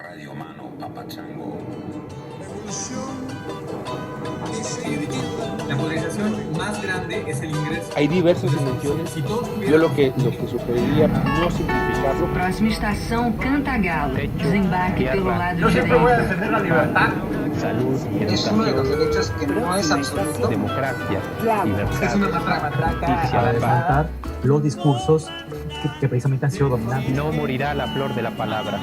Radio Mano Papachango. La movilización más grande es el ingreso. Hay diversas dimensiones. Yo lo que sugeriría no simplificarlo. Próxima estação Cantagalo. Desembarque pelo lado Yo siempre voy a direito. defender la libertad. Salud y Es uno de los educación, derechos que no es absoluto. democracia, libertad, Es una matraca. justicia, levantar los discursos que precisamente han sido dominantes. no morirá la flor de la palabra.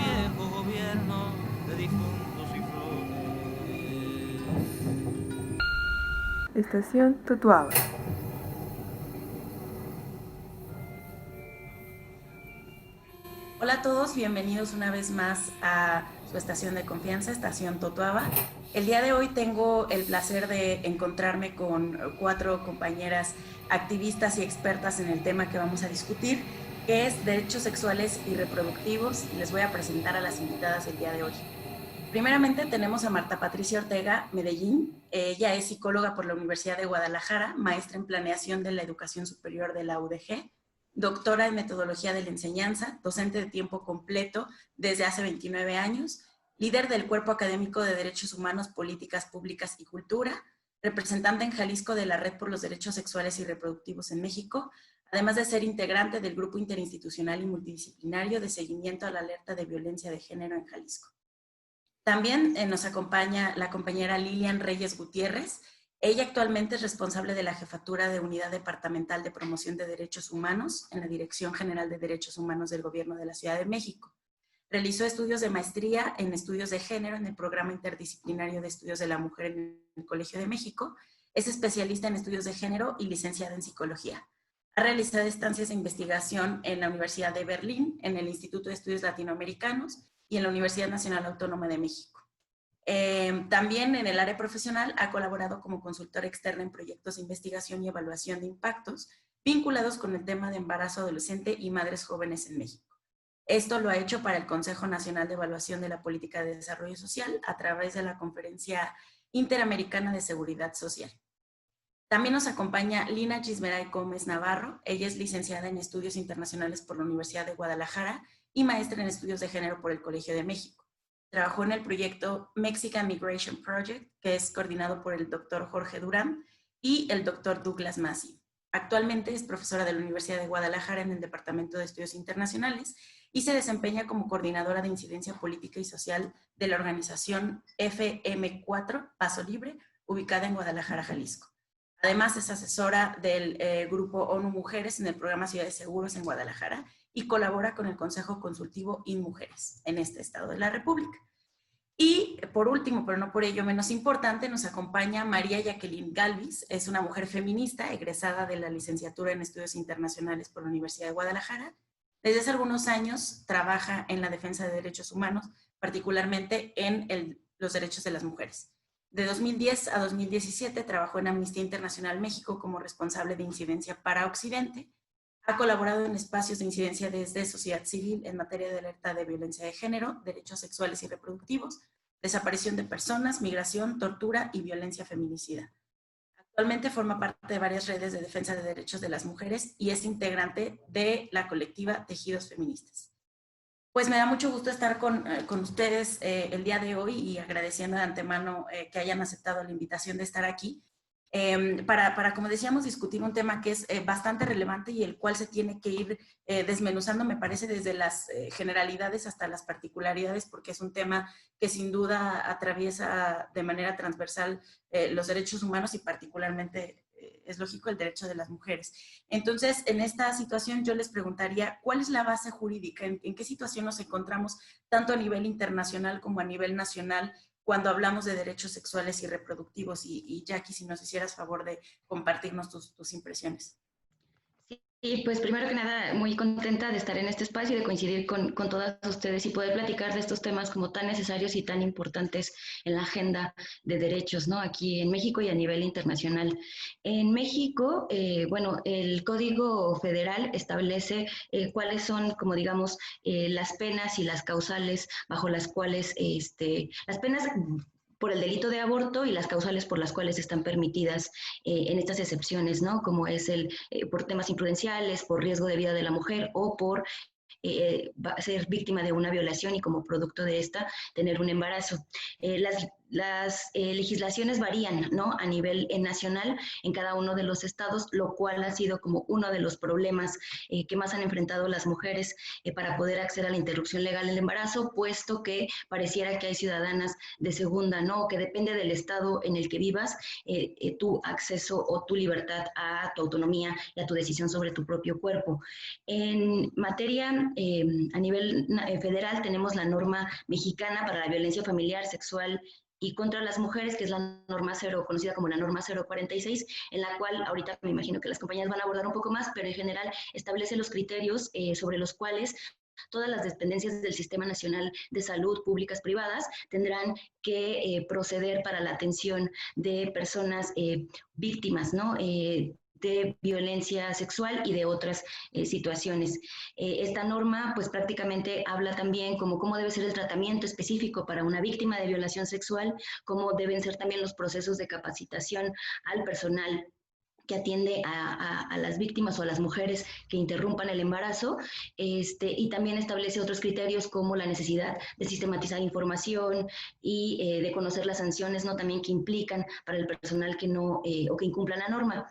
Estación Totuaba. Hola a todos, bienvenidos una vez más a su estación de confianza, Estación Totuaba. El día de hoy tengo el placer de encontrarme con 4 compañeras activistas y expertas en el tema que vamos a discutir, que es derechos sexuales y reproductivos, y les voy a presentar a las invitadas el día de hoy. Primeramente tenemos a Marta Patricia Ortega Medellín. Ella es psicóloga por la Universidad de Guadalajara, maestra en planeación de la educación superior de la UDG, doctora en metodología de la enseñanza, docente de tiempo completo desde hace 29 años, líder del Cuerpo Académico de Derechos Humanos, Políticas Públicas y Cultura, representante en Jalisco de la Red por los Derechos Sexuales y Reproductivos en México, además de ser integrante del Grupo Interinstitucional y Multidisciplinario de Seguimiento a la Alerta de Violencia de Género en Jalisco. También nos acompaña la compañera Lilian Reyes Gutiérrez. Ella actualmente es responsable de la Jefatura de Unidad Departamental de Promoción de Derechos Humanos en la Dirección General de Derechos Humanos del Gobierno de la Ciudad de México. Realizó estudios de maestría en estudios de género en el Programa Interdisciplinario de Estudios de la Mujer en el Colegio de México. Es especialista en estudios de género y licenciada en psicología. Ha realizado estancias de investigación en la Universidad de Berlín, en el Instituto de Estudios Latinoamericanos y en la Universidad Nacional Autónoma de México. También en el área profesional ha colaborado como consultora externa en proyectos de investigación y evaluación de impactos vinculados con el tema de embarazo adolescente y madres jóvenes en México. Esto lo ha hecho para el Consejo Nacional de Evaluación de la Política de Desarrollo Social a través de la Conferencia Interamericana de Seguridad Social. También nos acompaña Lina Chismeray Gómez Navarro. Ella es licenciada en Estudios Internacionales por la Universidad de Guadalajara y maestra en Estudios de Género por el Colegio de México. Trabajó en el proyecto Mexican Migration Project, que es coordinado por el doctor Jorge Durán y el doctor Douglas Massey. Actualmente es profesora de la Universidad de Guadalajara en el Departamento de Estudios Internacionales y se desempeña como coordinadora de incidencia política y social de la organización FM4 Paso Libre, ubicada en Guadalajara, Jalisco. Además, es asesora del Grupo ONU Mujeres en el programa Ciudades Seguros en Guadalajara y colabora con el Consejo Consultivo InMujeres en este estado de la República. Y por último, pero no por ello menos importante, nos acompaña María Jacqueline Galvis. Es una mujer feminista egresada de la licenciatura en Estudios Internacionales por la Universidad de Guadalajara. Desde hace algunos años trabaja en la defensa de derechos humanos, particularmente en los derechos de las mujeres. De 2010 a 2017 trabajó en Amnistía Internacional México como responsable de incidencia para Occidente. Ha colaborado en espacios de incidencia desde sociedad civil en materia de alerta de violencia de género, derechos sexuales y reproductivos, desaparición de personas, migración, tortura y violencia feminicida. Actualmente forma parte de varias redes de defensa de derechos de las mujeres y es integrante de la colectiva Tejidos Feministas. Pues me da mucho gusto estar con ustedes el día de hoy y agradeciendo de antemano que hayan aceptado la invitación de estar aquí. Para, como decíamos, discutir un tema que es bastante relevante y el cual se tiene que ir desmenuzando, me parece, desde las generalidades hasta las particularidades, porque es un tema que sin duda atraviesa de manera transversal los derechos humanos y particularmente, es lógico, el derecho de las mujeres. Entonces, en esta situación yo les preguntaría, ¿cuál es la base jurídica? ¿En qué situación nos encontramos tanto a nivel internacional como a nivel nacional cuando hablamos de derechos sexuales y reproductivos? Y Jackie, si nos hicieras favor de compartirnos tus impresiones. Sí, pues primero que nada, muy contenta de estar en este espacio y de coincidir con todas ustedes y poder platicar de estos temas como tan necesarios y tan importantes en la agenda de derechos, ¿no? Aquí en México y a nivel internacional. En México, bueno, el Código Federal establece cuáles son, como digamos, las penas y las causales bajo las cuales, las penas por el delito de aborto y las causales por las cuales están permitidas en estas excepciones, ¿no? Como es por temas imprudenciales, por riesgo de vida de la mujer o por va a ser víctima de una violación y como producto de esta tener un embarazo. Las legislaciones varían, ¿no? A nivel nacional en cada uno de los estados, lo cual ha sido como uno de los problemas que más han enfrentado las mujeres para poder acceder a la interrupción legal del embarazo, puesto que pareciera que hay ciudadanas de segunda, ¿no? Que depende del estado en el que vivas, tu acceso o tu libertad a tu autonomía y a tu decisión sobre tu propio cuerpo. En materia a nivel federal tenemos la norma mexicana para la violencia familiar, sexual y contra las mujeres, que es la norma 0, conocida como la norma 046, en la cual ahorita me imagino que las compañías van a abordar un poco más, pero en general establece los criterios sobre los cuales todas las dependencias del Sistema Nacional de Salud, públicas, privadas, tendrán que proceder para la atención de personas víctimas, ¿no? De violencia sexual y de otras situaciones. Esta norma pues prácticamente habla también como cómo debe ser el tratamiento específico para una víctima de violación sexual, cómo deben ser también los procesos de capacitación al personal que atiende a las víctimas o a las mujeres que interrumpan el embarazo, y también establece otros criterios como la necesidad de sistematizar información y de conocer las sanciones, ¿no? También que implican para el personal que no o que incumpla la norma.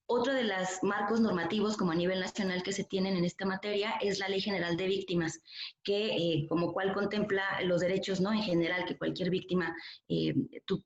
Otro de los marcos normativos como a nivel nacional que se tienen en esta materia es la Ley General de Víctimas, que como cual contempla los derechos, ¿no? En general que cualquier víctima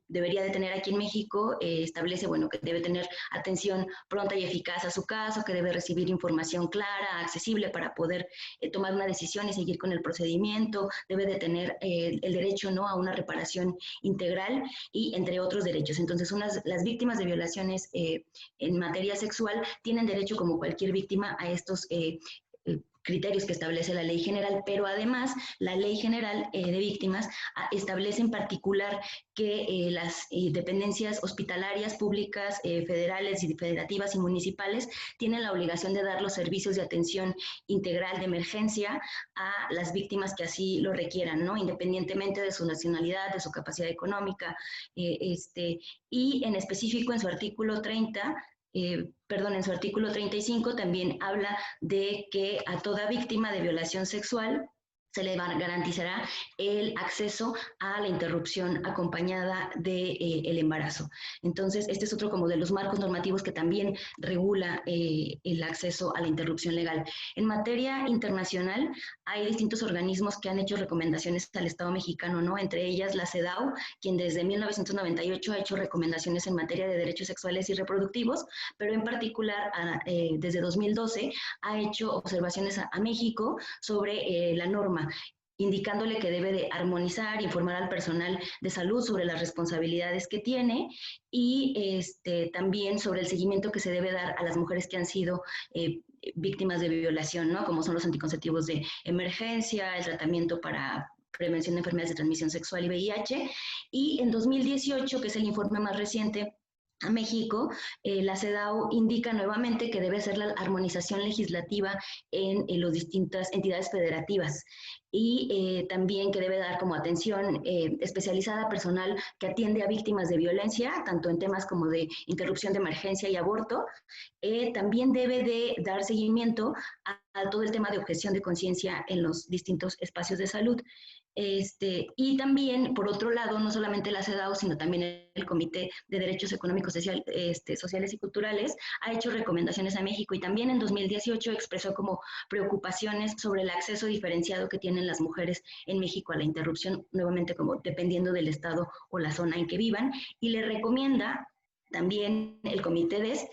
debería de tener aquí en México, establece, bueno, que debe tener atención pronta y eficaz a su caso, que debe recibir información clara, accesible para poder tomar una decisión y seguir con el procedimiento, debe de tener el derecho, ¿no? A una reparación integral y entre otros derechos. Entonces, las víctimas de violaciones en materia sexual tienen derecho como cualquier víctima a estos criterios que establece la Ley General, pero además la Ley General de Víctimas establece en particular que las dependencias hospitalarias públicas, federales y federativas y municipales tienen la obligación de dar los servicios de atención integral de emergencia a las víctimas que así lo requieran, ¿no? Independientemente de su nacionalidad, de su capacidad económica, y en específico en su artículo 30, en su artículo 35 también habla de que a toda víctima de violación sexual se le garantizará el acceso a la interrupción acompañada del embarazo. Entonces, este es otro como de los marcos normativos que también regula el acceso a la interrupción legal. En materia internacional, hay distintos organismos que han hecho recomendaciones al Estado mexicano, ¿no? Entre ellas la CEDAW, quien desde 1998 ha hecho recomendaciones en materia de derechos sexuales y reproductivos, pero en particular desde 2012 ha hecho observaciones a México sobre la norma, indicándole que debe de armonizar, informar al personal de salud sobre las responsabilidades que tiene y también sobre el seguimiento que se debe dar a las mujeres que han sido víctimas de violación, ¿no? Como son los anticonceptivos de emergencia, el tratamiento para prevención de enfermedades de transmisión sexual y VIH. Y en 2018, que es el informe más reciente a México, la CEDAW indica nuevamente que debe ser la armonización legislativa en las distintas entidades federativas y también que debe dar como atención especializada a personal que atiende a víctimas de violencia, tanto en temas como de interrupción de emergencia y aborto. También debe de dar seguimiento a todo el tema de objeción de conciencia en los distintos espacios de salud. Y también, por otro lado, no solamente la CEDAW, sino también el Comité de Derechos Económicos, Sociales y Culturales ha hecho recomendaciones a México y también en 2018 expresó como preocupaciones sobre el acceso diferenciado que tienen las mujeres en México a la interrupción, nuevamente como dependiendo del estado o la zona en que vivan, y le recomienda también el Comité DES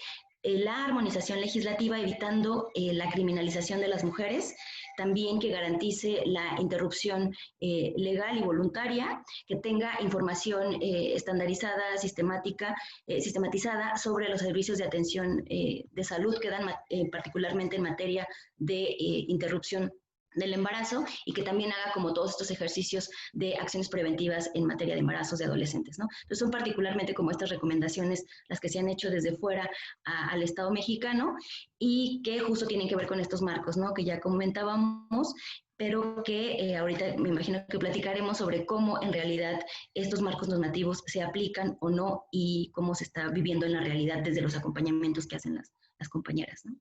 la armonización legislativa evitando la criminalización de las mujeres, también que garantice la interrupción legal y voluntaria, que tenga información estandarizada, sistematizada sobre los servicios de atención de salud que dan particularmente en materia de interrupción del embarazo y que también haga como todos estos ejercicios de acciones preventivas en materia de embarazos de adolescentes, ¿no? Entonces son particularmente como estas recomendaciones las que se han hecho desde fuera al Estado mexicano y que justo tienen que ver con estos marcos, ¿no? Que ya comentábamos, pero que ahorita me imagino que platicaremos sobre cómo en realidad estos marcos normativos se aplican o no y cómo se está viviendo en la realidad desde los acompañamientos que hacen las compañeras, ¿no?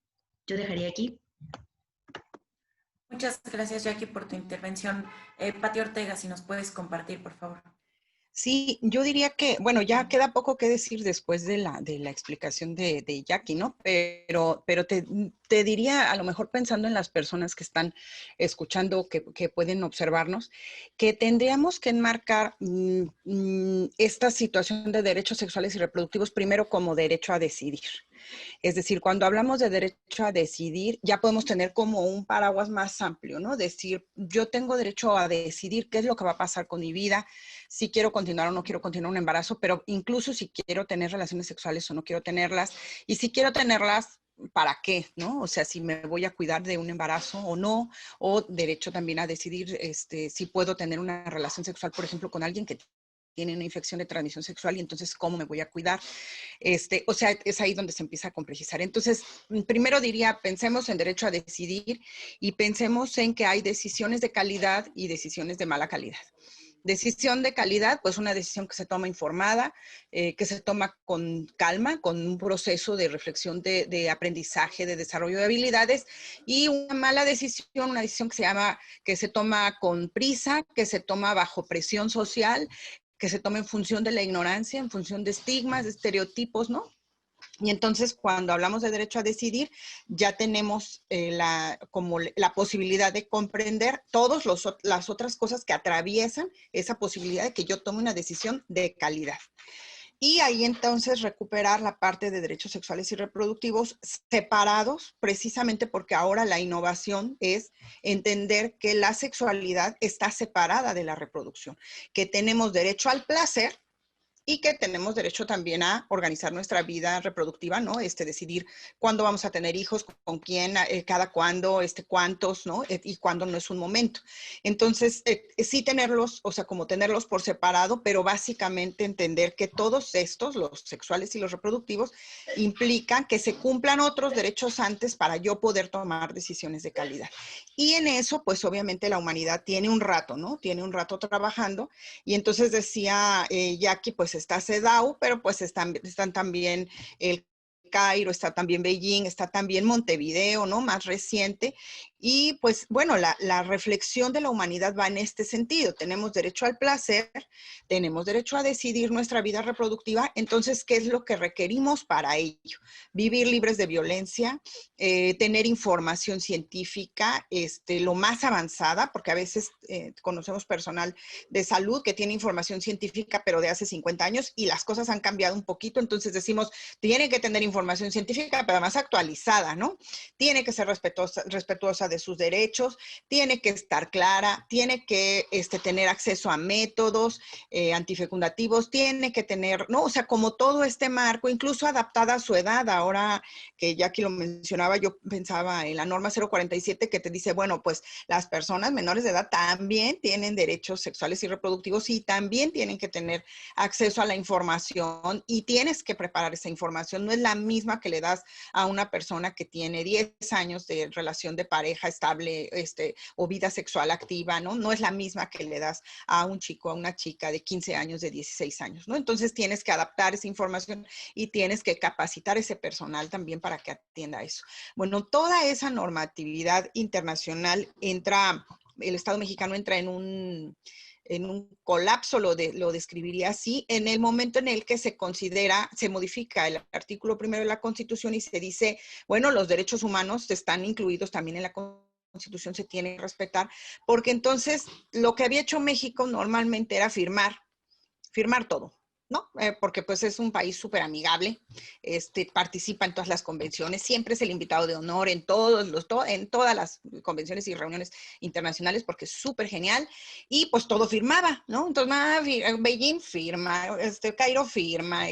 Yo dejaría aquí. Muchas gracias, Jackie, por tu intervención. Pati Ortega, si nos puedes compartir, por favor. Sí, yo diría que, bueno, ya queda poco que decir después de la explicación de Jackie, ¿no? Pero te diría, a lo mejor pensando en las personas que están escuchando, que pueden observarnos, que tendríamos que enmarcar esta situación de derechos sexuales y reproductivos primero como derecho a decidir. Es decir, cuando hablamos de derecho a decidir, ya podemos tener como un paraguas más amplio, ¿no? Decir, yo tengo derecho a decidir qué es lo que va a pasar con mi vida, si quiero continuar o no quiero continuar un embarazo, pero incluso si quiero tener relaciones sexuales o no quiero tenerlas, y si quiero tenerlas, ¿para qué? ¿No? O sea, si me voy a cuidar de un embarazo o no, o derecho también a decidir si puedo tener una relación sexual, por ejemplo, con alguien que tiene una infección de transmisión sexual y entonces cómo me voy a cuidar. O sea, es ahí donde se empieza a complejizar. Entonces, primero diría, pensemos en derecho a decidir y pensemos en que hay decisiones de calidad y decisiones de mala calidad. Decisión de calidad, pues una decisión que se toma informada, que se toma con calma, con un proceso de reflexión, de aprendizaje, de desarrollo de habilidades, y una mala decisión, una decisión que se toma con prisa, que se toma bajo presión social, que se toma en función de la ignorancia, en función de estigmas, de estereotipos, ¿no? Y entonces, cuando hablamos de derecho a decidir, ya tenemos como la posibilidad de comprender todas las otras cosas que atraviesan esa posibilidad de que yo tome una decisión de calidad. Y ahí entonces recuperar la parte de derechos sexuales y reproductivos separados, precisamente porque ahora la innovación es entender que la sexualidad está separada de la reproducción, que tenemos derecho al placer, y que tenemos derecho también a organizar nuestra vida reproductiva, ¿no? Decidir cuándo vamos a tener hijos, con quién, cada cuándo, cuántos, ¿no? Y cuándo no es un momento. Entonces, sí tenerlos, o sea, como tenerlos por separado, pero básicamente entender que todos estos, los sexuales y los reproductivos, implican que se cumplan otros derechos antes para yo poder tomar decisiones de calidad. Y en eso, pues obviamente la humanidad tiene un rato, ¿no? Tiene un rato trabajando. Y entonces decía Jackie, pues está CEDAW, pero pues están también el Cairo, está también Beijing, está también Montevideo, ¿no? Más reciente. Y pues bueno, la reflexión de la humanidad va en este sentido. Tenemos derecho al placer, tenemos derecho a decidir nuestra vida reproductiva. Entonces, ¿qué es lo que requerimos para ello? Vivir libres de violencia, tener información científica, lo más avanzada, porque a veces conocemos personal de salud que tiene información científica, pero de hace 50 años, y las cosas han cambiado un poquito. Entonces decimos, tiene que tener información científica, pero más actualizada, ¿no? Tiene que ser respetuosa de sus derechos, tiene que estar clara, tiene que tener acceso a métodos antifecundativos, tiene que tener, ¿no? O sea, como todo este marco, incluso adaptada a su edad. Ahora que Jackie lo mencionaba, yo pensaba en la norma 047 que te dice, bueno, pues las personas menores de edad también tienen derechos sexuales y reproductivos y también tienen que tener acceso a la información y tienes que preparar esa información. No es la misma que le das a una persona que tiene 10 años de relación de pareja estable o vida sexual activa, ¿no? No es la misma que le das a un chico, a una chica de 15 años, de 16 años, ¿no? Entonces tienes que adaptar esa información y tienes que capacitar ese personal también para que atienda eso. Bueno, toda esa normatividad internacional el Estado mexicano entra en un colapso, lo describiría así, en el momento en el que se modifica el artículo 1 de la Constitución y se dice, bueno, los derechos humanos están incluidos también en la Constitución, se tienen que respetar, porque entonces lo que había hecho México normalmente era firmar todo, ¿no? Porque pues es un país súper amigable, participa en todas las convenciones, siempre es el invitado de honor en todas las convenciones y reuniones internacionales porque es súper genial y pues todo firmaba, ¿no? Entonces Beijing firma, Cairo firma,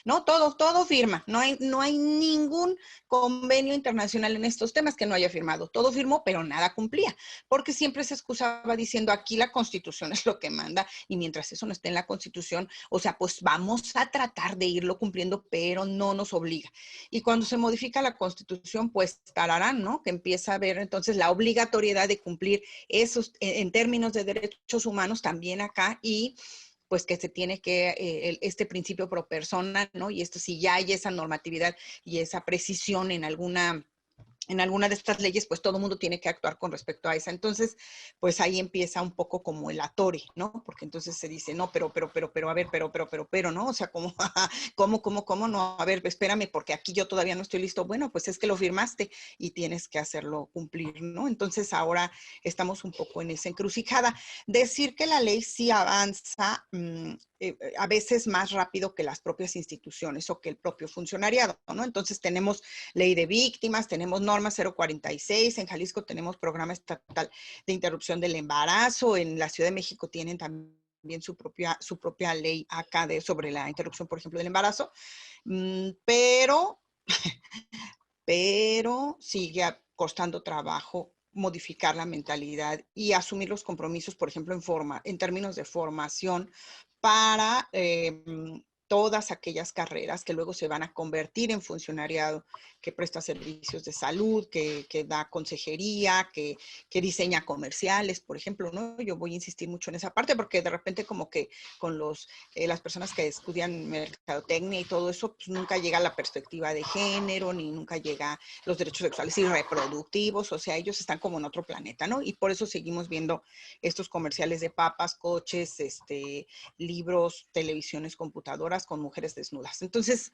no, todo firma, no hay ningún convenio internacional en estos temas que no haya firmado, todo firmó pero nada cumplía, porque siempre se excusaba diciendo aquí la Constitución es lo que manda y mientras eso no esté en la Constitución, o sea, pues vamos a tratar de irlo cumpliendo, pero no nos obliga. Y cuando se modifica la Constitución, pues tararán, ¿no? Que empieza a haber entonces la obligatoriedad de cumplir esos, en términos de derechos humanos, también acá, y pues que se tiene que, este principio pro persona, ¿no? Y esto, si ya hay esa normatividad y esa precisión en alguna en alguna de estas leyes, pues todo el mundo tiene que actuar con respecto a esa. Entonces, pues ahí empieza un poco como el atore, ¿no? Porque entonces se dice, no, pero, a ver, pero, ¿no? O sea, como, ¿cómo? No, a ver, espérame, porque aquí yo todavía no estoy listo. Bueno, pues es que lo firmaste y tienes que hacerlo cumplir, ¿no? Entonces ahora estamos un poco en esa encrucijada. Decir que la ley sí avanza, a veces más rápido que las propias instituciones o que el propio funcionariado, ¿no? Entonces tenemos ley de víctimas, tenemos norma 046, en Jalisco tenemos programa estatal de interrupción del embarazo, en la Ciudad de México tienen también su propia ley acá sobre la interrupción, por ejemplo, del embarazo, pero sigue costando trabajo modificar la mentalidad y asumir los compromisos, por ejemplo, en términos de formación para todas aquellas carreras que luego se van a convertir en funcionariado, que presta servicios de salud, que da consejería, que diseña comerciales, por ejemplo, ¿no? Yo voy a insistir mucho en esa parte porque de repente como que con las personas que estudian mercadotecnia y todo eso, pues nunca llega la perspectiva de género, ni nunca llega los derechos sexuales y reproductivos, o sea, ellos están como en otro planeta, ¿no? Y por eso seguimos viendo estos comerciales de papas, coches, libros, televisiones, computadoras con mujeres desnudas. Entonces,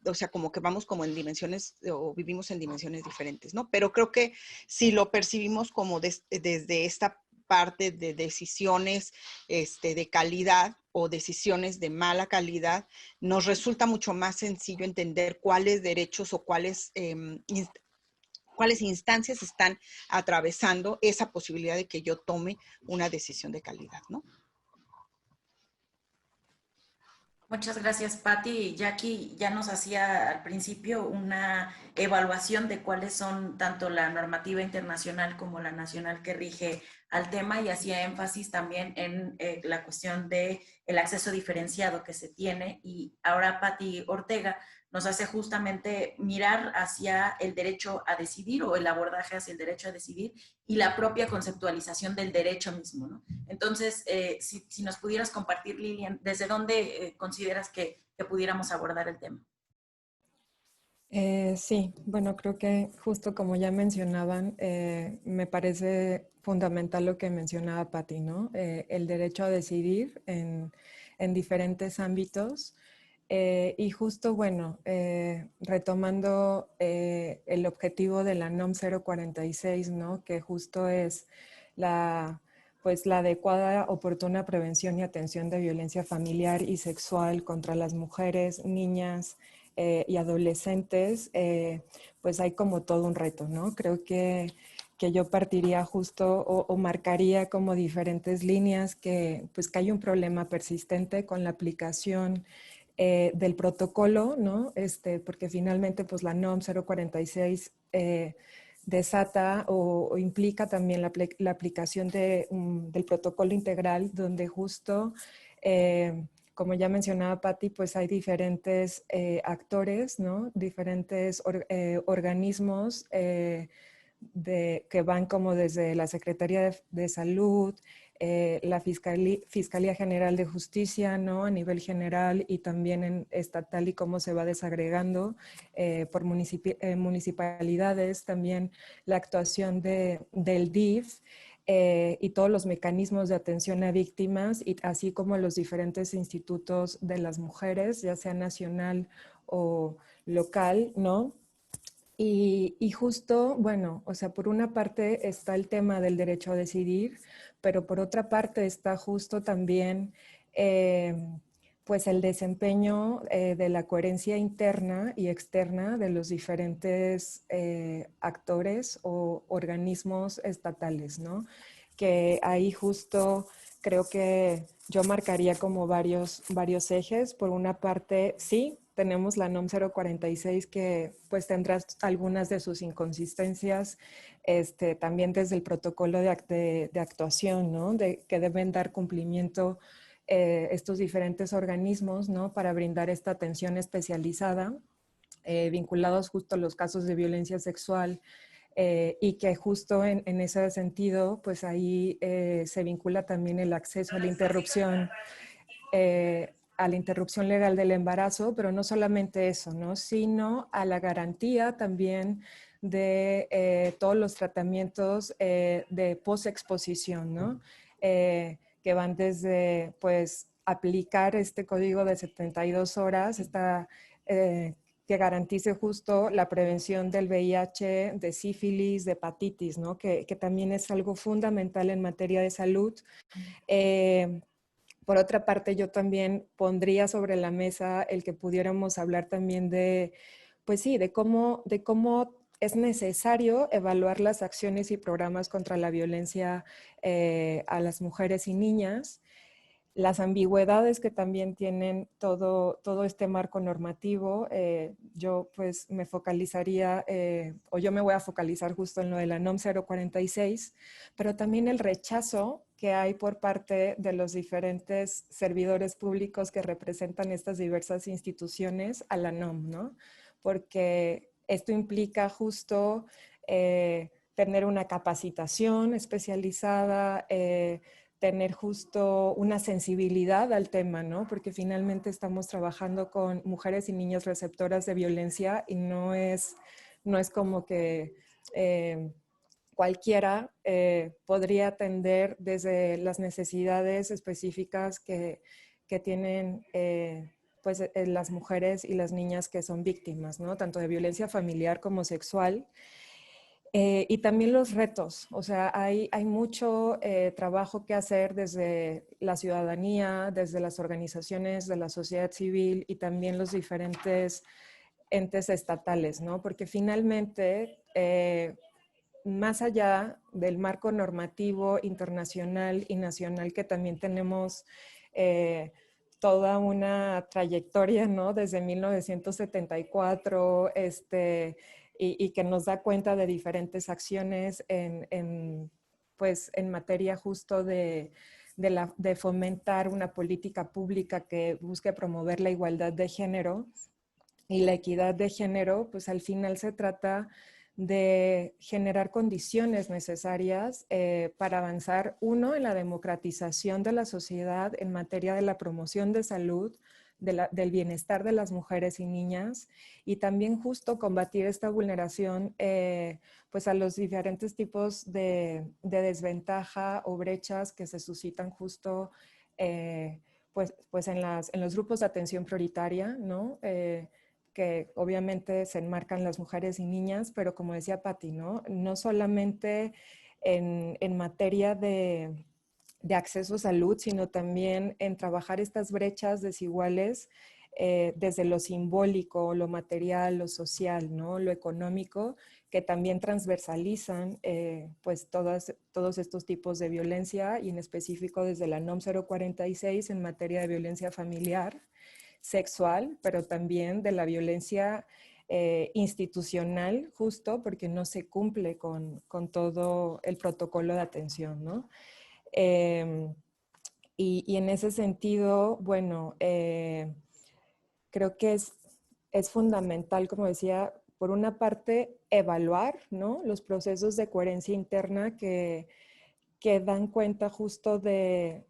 o sea, como que vamos como en dimensiones o vivimos en dimensiones diferentes, ¿no? Pero creo que si lo percibimos como desde esta parte de decisiones de calidad o decisiones de mala calidad, nos resulta mucho más sencillo entender cuáles derechos o cuáles instancias están atravesando esa posibilidad de que yo tome una decisión de calidad, ¿no? Muchas gracias, Patti. Jackie ya nos hacía al principio una evaluación de cuáles son tanto la normativa internacional como la nacional que rige al tema y hacía énfasis también en la cuestión del acceso diferenciado que se tiene. Y ahora Patti Ortega nos hace justamente mirar hacia el derecho a decidir o el abordaje hacia el derecho a decidir y la propia conceptualización del derecho mismo, ¿no? Entonces, si nos pudieras compartir, Lilian, ¿desde dónde consideras que pudiéramos abordar el tema? Sí, bueno, creo que justo como ya mencionaban, me parece fundamental lo que mencionaba Patti, ¿no? El derecho a decidir en diferentes ámbitos. Y justo, bueno, retomando el objetivo de la NOM 046, ¿no? Que justo es pues la adecuada, oportuna prevención y atención de violencia familiar y sexual contra las mujeres, niñas y adolescentes, pues hay como todo un reto, ¿no? Creo que yo partiría justo o marcaría como diferentes líneas pues que hay un problema persistente con la aplicación del protocolo, ¿no? Porque finalmente pues la NOM 046 desata o implica también la aplicación del protocolo integral donde justo, como ya mencionaba Patti, pues hay diferentes actores, ¿no? Diferentes organismos que van como desde la Secretaría de Salud, la Fiscalía General de Justicia, ¿no? A nivel general y también en estatal y cómo se va desagregando por municipalidades, también la actuación del DIF y todos los mecanismos de atención a víctimas, y así como los diferentes institutos de las mujeres, ya sea nacional o local, ¿no? Y justo, bueno, o sea, por una parte está el tema del derecho a decidir, pero por otra parte está justo también pues el desempeño de la coherencia interna y externa de los diferentes actores o organismos estatales, ¿no? Que ahí justo creo que yo marcaría como varios ejes. Por una parte, sí, tenemos la NOM 046 que pues tendrá algunas de sus inconsistencias, también desde el protocolo de actuación, ¿no? Que deben dar cumplimiento estos diferentes organismos, ¿no? Para brindar esta atención especializada, vinculados justo a los casos de violencia sexual, y que justo en ese sentido, pues ahí se vincula también el acceso a la interrupción legal del embarazo, pero no solamente eso, ¿no? Sino a la garantía también de todos los tratamientos de posexposición, ¿no? Que van desde, pues, aplicar este código de 72 horas, que garantice justo la prevención del VIH, de sífilis, de hepatitis, ¿no? Que también es algo fundamental en materia de salud. Por otra parte, yo también pondría sobre la mesa el que pudiéramos hablar también de, pues sí, de cómo es necesario evaluar las acciones y programas contra la violencia a las mujeres y niñas, las ambigüedades que también tienen todo este marco normativo. Yo pues me focalizaría, o yo me voy a focalizar justo en lo de la NOM 046, pero también el rechazo que hay por parte de los diferentes servidores públicos que representan estas diversas instituciones a la NOM, ¿no? Porque esto implica justo tener una capacitación especializada, tener justo una sensibilidad al tema, ¿no? Porque finalmente estamos trabajando con mujeres y niñas receptoras de violencia y no es como que cualquiera podría atender desde las necesidades específicas que tienen pues, las mujeres y las niñas que son víctimas, ¿no? Tanto de violencia familiar como sexual. Y también los retos, o sea, hay mucho trabajo que hacer desde la ciudadanía, desde las organizaciones de la sociedad civil y también los diferentes entes estatales, ¿no? Porque finalmente, más allá del marco normativo internacional y nacional que también tenemos toda una trayectoria, ¿no? Desde 1974, y que nos da cuenta de diferentes acciones pues, en materia justo de fomentar una política pública que busque promover la igualdad de género y la equidad de género, pues al final se trata de generar condiciones necesarias para avanzar, uno, en la democratización de la sociedad en materia de la promoción de salud, del bienestar de las mujeres y niñas, y también justo combatir esta vulneración pues a los diferentes tipos de desventaja o brechas que se suscitan justo pues en los grupos de atención prioritaria, ¿no? Que obviamente se enmarcan las mujeres y niñas, pero como decía Patti, ¿no? No solamente en materia de acceso a salud, sino también en trabajar estas brechas desiguales desde lo simbólico, lo material, lo social, ¿no? Lo económico, que también transversalizan pues todos estos tipos de violencia y en específico desde la NOM 046 en materia de violencia familiar, sexual, pero también de la violencia institucional, justo porque no se cumple con todo el protocolo de atención, ¿no? Y en ese sentido, bueno, creo que es fundamental, como decía, por una parte, evaluar, ¿no? Los procesos de coherencia interna que dan cuenta justo de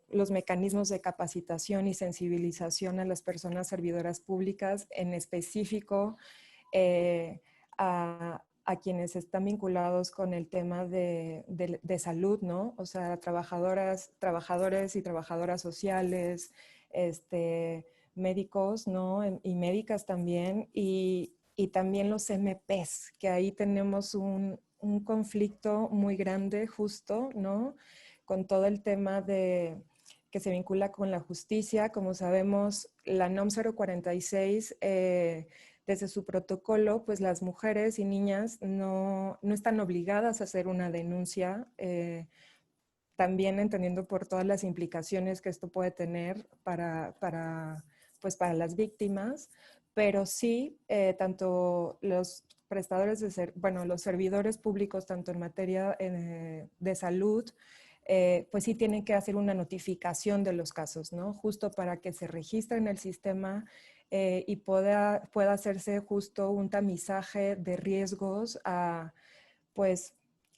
los mecanismos de capacitación y sensibilización a las personas servidoras públicas, en específico a quienes están vinculados con el tema de salud, ¿no? O sea, trabajadores y trabajadoras sociales, médicos, ¿no? Y médicas también, y también los MPs, que ahí tenemos un conflicto muy grande justo, ¿no? Con todo el tema que se vincula con la justicia. Como sabemos, la NOM 046, desde su protocolo, pues las mujeres y niñas no están obligadas a hacer una denuncia, también entendiendo por todas las implicaciones que esto puede tener para las víctimas, pero sí, tanto los prestadores los servidores públicos, tanto en materia de salud, pues sí tienen que hacer una notificación de los casos, ¿no? Justo para que se registre en el sistema y pueda hacerse justo un tamizaje de riesgos pues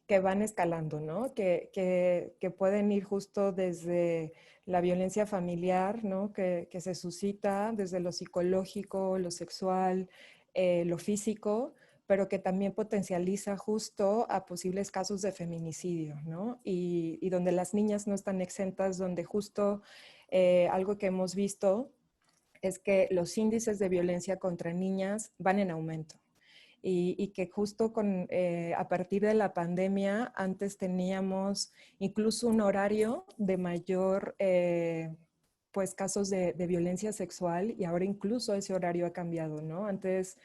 que van escalando, ¿no? Que pueden ir justo desde la violencia familiar, ¿no? Que se suscita desde lo psicológico, lo sexual, lo físico, pero que también potencializa justo a posibles casos de feminicidio, ¿no? Y donde las niñas no están exentas, donde justo algo que hemos visto es que los índices de violencia contra niñas van en aumento. Y que justo a partir de la pandemia, antes teníamos incluso un horario de mayor pues casos de violencia sexual, y ahora incluso ese horario ha cambiado, ¿no? Antes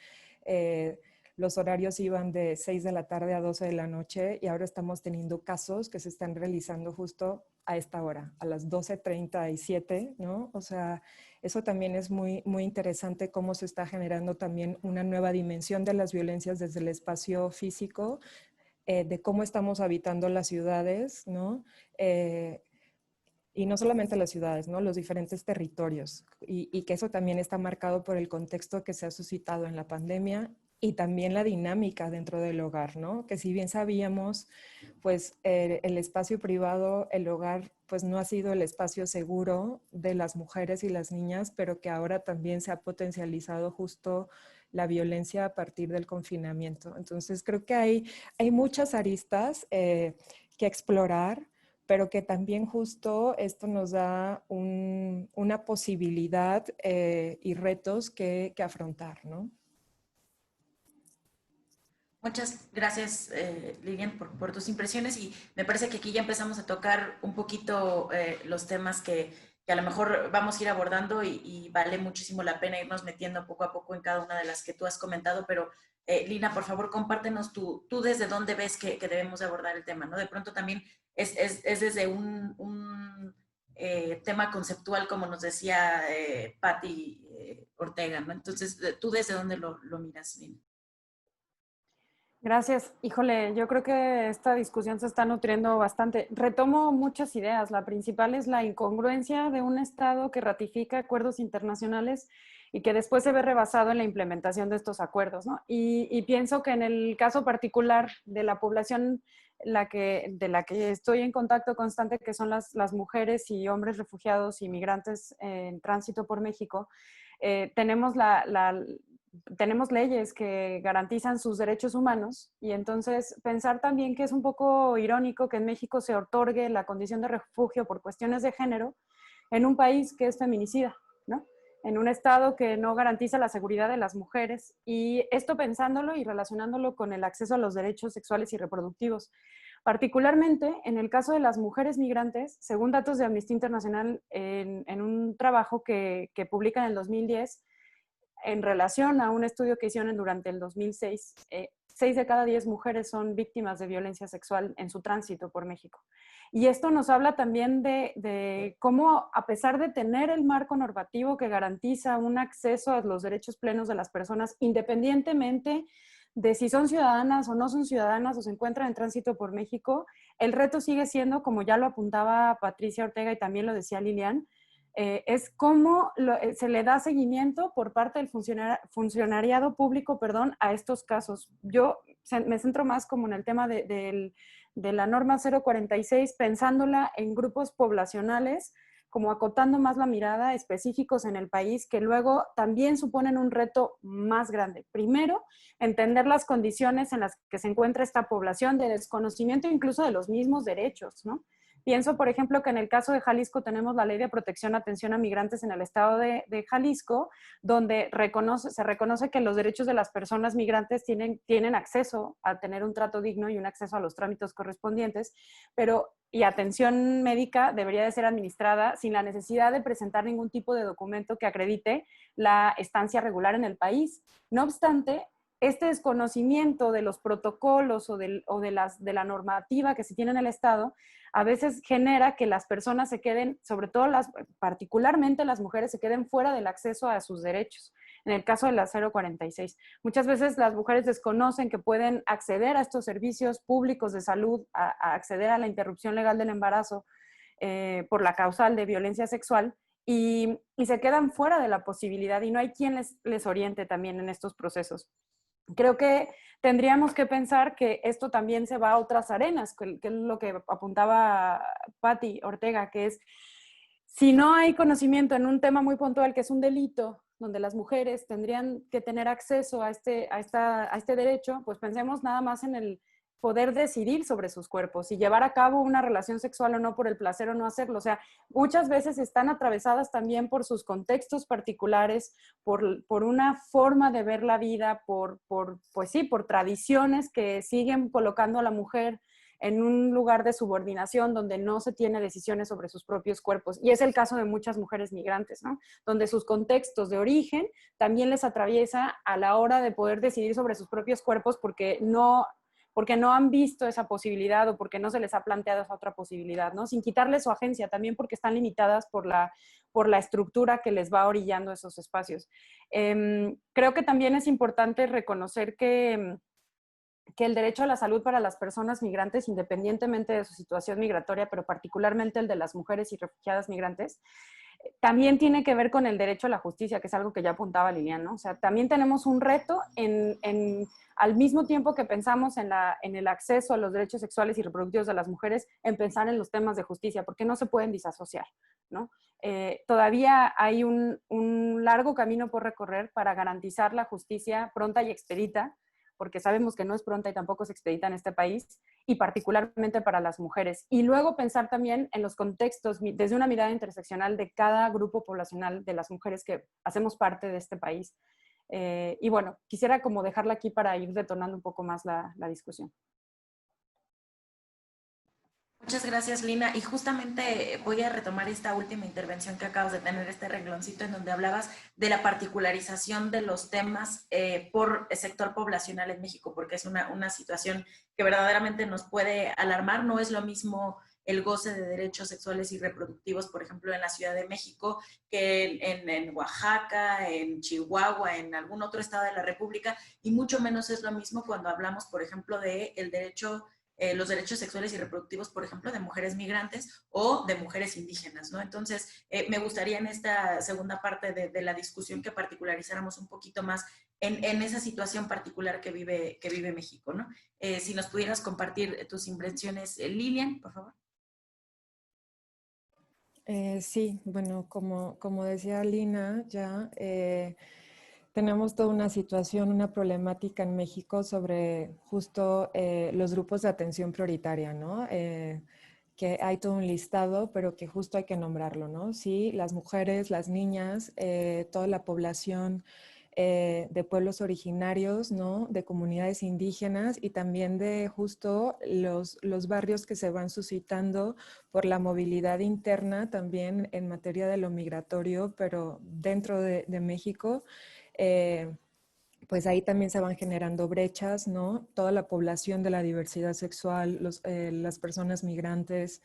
los horarios iban de 6 de la tarde a 12 de la noche, y ahora estamos teniendo casos que se están realizando justo a esta hora, a las 12:37, ¿no? O sea, eso también es muy, muy interesante, cómo se está generando también una nueva dimensión de las violencias desde el espacio físico, de cómo estamos habitando las ciudades, ¿no? Y no solamente las ciudades, ¿no? Los diferentes territorios, y que eso también está marcado por el contexto que se ha suscitado en la pandemia, y también la dinámica dentro del hogar, ¿no? Que si bien sabíamos, pues el espacio privado, el hogar, pues no ha sido el espacio seguro de las mujeres y las niñas, pero que ahora también se ha potencializado justo la violencia a partir del confinamiento. Entonces creo que hay muchas aristas que explorar, pero que también justo esto nos da una posibilidad y retos que afrontar, ¿no? Muchas gracias, Lilian, por tus impresiones, y me parece que aquí ya empezamos a tocar un poquito los temas que a lo mejor vamos a ir abordando, y vale muchísimo la pena irnos metiendo poco a poco en cada una de las que tú has comentado, pero Lina, por favor, compártenos tú desde dónde ves que debemos de abordar el tema, ¿no? De pronto también es desde un tema conceptual, como nos decía Patti Ortega, ¿no? Entonces, ¿tú desde dónde lo miras, Lina? Gracias. Híjole, yo creo que esta discusión se está nutriendo bastante. Retomo muchas ideas. La principal es la incongruencia de un Estado que ratifica acuerdos internacionales y que después se ve rebasado en la implementación de estos acuerdos, ¿no? Y pienso que en el caso particular de la población de la que estoy en contacto constante, que son las mujeres y hombres refugiados y migrantes en tránsito por México, tenemos tenemos leyes que garantizan sus derechos humanos, y entonces pensar también que es un poco irónico que en México se otorgue la condición de refugio por cuestiones de género en un país que es feminicida, ¿no? En un Estado que no garantiza la seguridad de las mujeres, y esto pensándolo y relacionándolo con el acceso a los derechos sexuales y reproductivos. Particularmente en el caso de las mujeres migrantes, según datos de Amnistía Internacional, en un trabajo que publican en el 2010, en relación a un estudio que hicieron durante el 2006, 6 de cada 10 mujeres son víctimas de violencia sexual en su tránsito por México. Y esto nos habla también de cómo, a pesar de tener el marco normativo que garantiza un acceso a los derechos plenos de las personas, independientemente de si son ciudadanas o no son ciudadanas o se encuentran en tránsito por México, el reto sigue siendo, como ya lo apuntaba Patricia Ortega y también lo decía Lilian, es cómo se le da seguimiento por parte del funcionariado público, a estos casos. Yo me centro más como en el tema de la norma 046, pensándola en grupos poblacionales, como acotando más la mirada, específicos en el país, que luego también suponen un reto más grande. Primero, entender las condiciones en las que se encuentra esta población, de desconocimiento incluso de los mismos derechos, ¿no? Pienso, por ejemplo, que en el caso de Jalisco tenemos la Ley de Protección y Atención a Migrantes en el estado de Jalisco, donde se reconoce que los derechos de las personas migrantes tienen acceso a tener un trato digno y un acceso a los trámites correspondientes, y atención médica debería de ser administrada sin la necesidad de presentar ningún tipo de documento que acredite la estancia regular en el país. No obstante, este desconocimiento de los protocolos o de la normativa que se tiene en el Estado a veces genera que las personas se queden, sobre todo particularmente las mujeres, se queden fuera del acceso a sus derechos. En el caso de la 046, muchas veces las mujeres desconocen que pueden acceder a estos servicios públicos de salud, a acceder a la interrupción legal del embarazo por la causal de violencia sexual, y se quedan fuera de la posibilidad, y no hay quien les oriente también en estos procesos. Creo que tendríamos que pensar que esto también se va a otras arenas, que es lo que apuntaba Patti Ortega, que es, si no hay conocimiento en un tema muy puntual, que es un delito, donde las mujeres tendrían que tener acceso a este derecho, pues pensemos nada más en el poder decidir sobre sus cuerpos y llevar a cabo una relación sexual o no por el placer o no hacerlo. O sea, muchas veces están atravesadas también por sus contextos particulares, por una forma de ver la vida, pues sí, por tradiciones que siguen colocando a la mujer en un lugar de subordinación donde no se tiene decisiones sobre sus propios cuerpos. Y es el caso de muchas mujeres migrantes, ¿no? Donde sus contextos de origen también les atraviesa a la hora de poder decidir sobre sus propios cuerpos porque no han visto esa posibilidad o porque no se les ha planteado esa otra posibilidad, ¿no? Sin quitarles su agencia, también porque están limitadas por la estructura que les va orillando esos espacios. Creo que también es importante reconocer que el derecho a la salud para las personas migrantes, independientemente de su situación migratoria, pero particularmente el de las mujeres y refugiadas migrantes, también tiene que ver con el derecho a la justicia, que es algo que ya apuntaba Lilian, ¿no? O sea, también tenemos un reto al mismo tiempo que pensamos en el acceso a los derechos sexuales y reproductivos de las mujeres, en pensar en los temas de justicia, porque no se pueden disasociar, ¿no? Todavía hay un largo camino por recorrer para garantizar la justicia pronta y expedita, porque sabemos que no es pronta y tampoco es expedita en este país, y particularmente para las mujeres. Y luego pensar también en los contextos, desde una mirada interseccional de cada grupo poblacional de las mujeres que hacemos parte de este país. Y bueno, quisiera como dejarla aquí para ir detonando un poco más la discusión. Muchas gracias, Lina. Y justamente voy a retomar esta última intervención que acabas de tener, este rengloncito en donde hablabas de la particularización de los temas por sector poblacional en México, porque es una situación que verdaderamente nos puede alarmar. No es lo mismo el goce de derechos sexuales y reproductivos, por ejemplo, en la Ciudad de México, que en Oaxaca, en Chihuahua, en algún otro estado de la República, y mucho menos es lo mismo cuando hablamos, por ejemplo, de los derechos sexuales y reproductivos, por ejemplo, de mujeres migrantes o de mujeres indígenas, ¿no? Entonces, me gustaría en esta segunda parte de la discusión que particularizáramos un poquito más en esa situación particular que vive México, ¿no? Si nos pudieras compartir tus impresiones, Lilian, por favor. Sí, bueno, como decía Lina, ya tenemos toda una situación, una problemática en México sobre justo los grupos de atención prioritaria, ¿no? Que hay todo un listado, pero que justo hay que nombrarlo, ¿no? Sí, las mujeres, las niñas, toda la población de pueblos originarios, ¿no? De comunidades indígenas y también de justo los barrios que se van suscitando por la movilidad interna también en materia de lo migratorio, pero dentro de México. Pues ahí también se van generando brechas, ¿no? Toda la población de la diversidad sexual, las personas migrantes,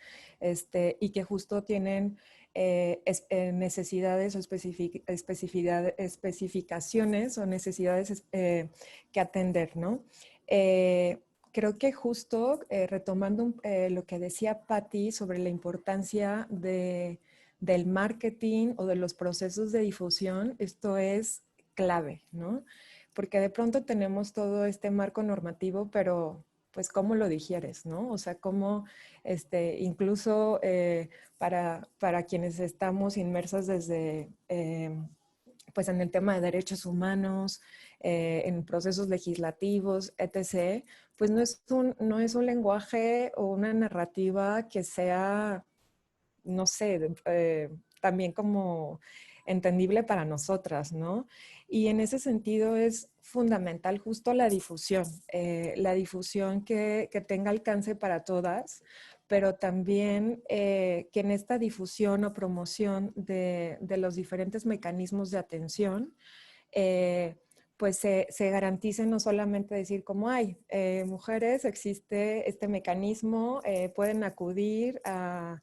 y que justo tienen necesidades o especificaciones o necesidades que atender, ¿no? Creo que justo retomando lo que decía Patti sobre la importancia del marketing o de los procesos de difusión, esto es clave, ¿no? Porque de pronto tenemos todo este marco normativo, pero pues cómo lo digieres, ¿no? O sea, cómo incluso para quienes estamos inmersas desde, pues en el tema de derechos humanos, en procesos legislativos, etc., pues no es un lenguaje o una narrativa que sea, no sé, también como entendible para nosotras, ¿no? Y en ese sentido es fundamental justo la difusión que tenga alcance para todas, pero también que en esta difusión o promoción de los diferentes mecanismos de atención, pues se garantice no solamente decir como hay mujeres, existe este mecanismo, pueden acudir a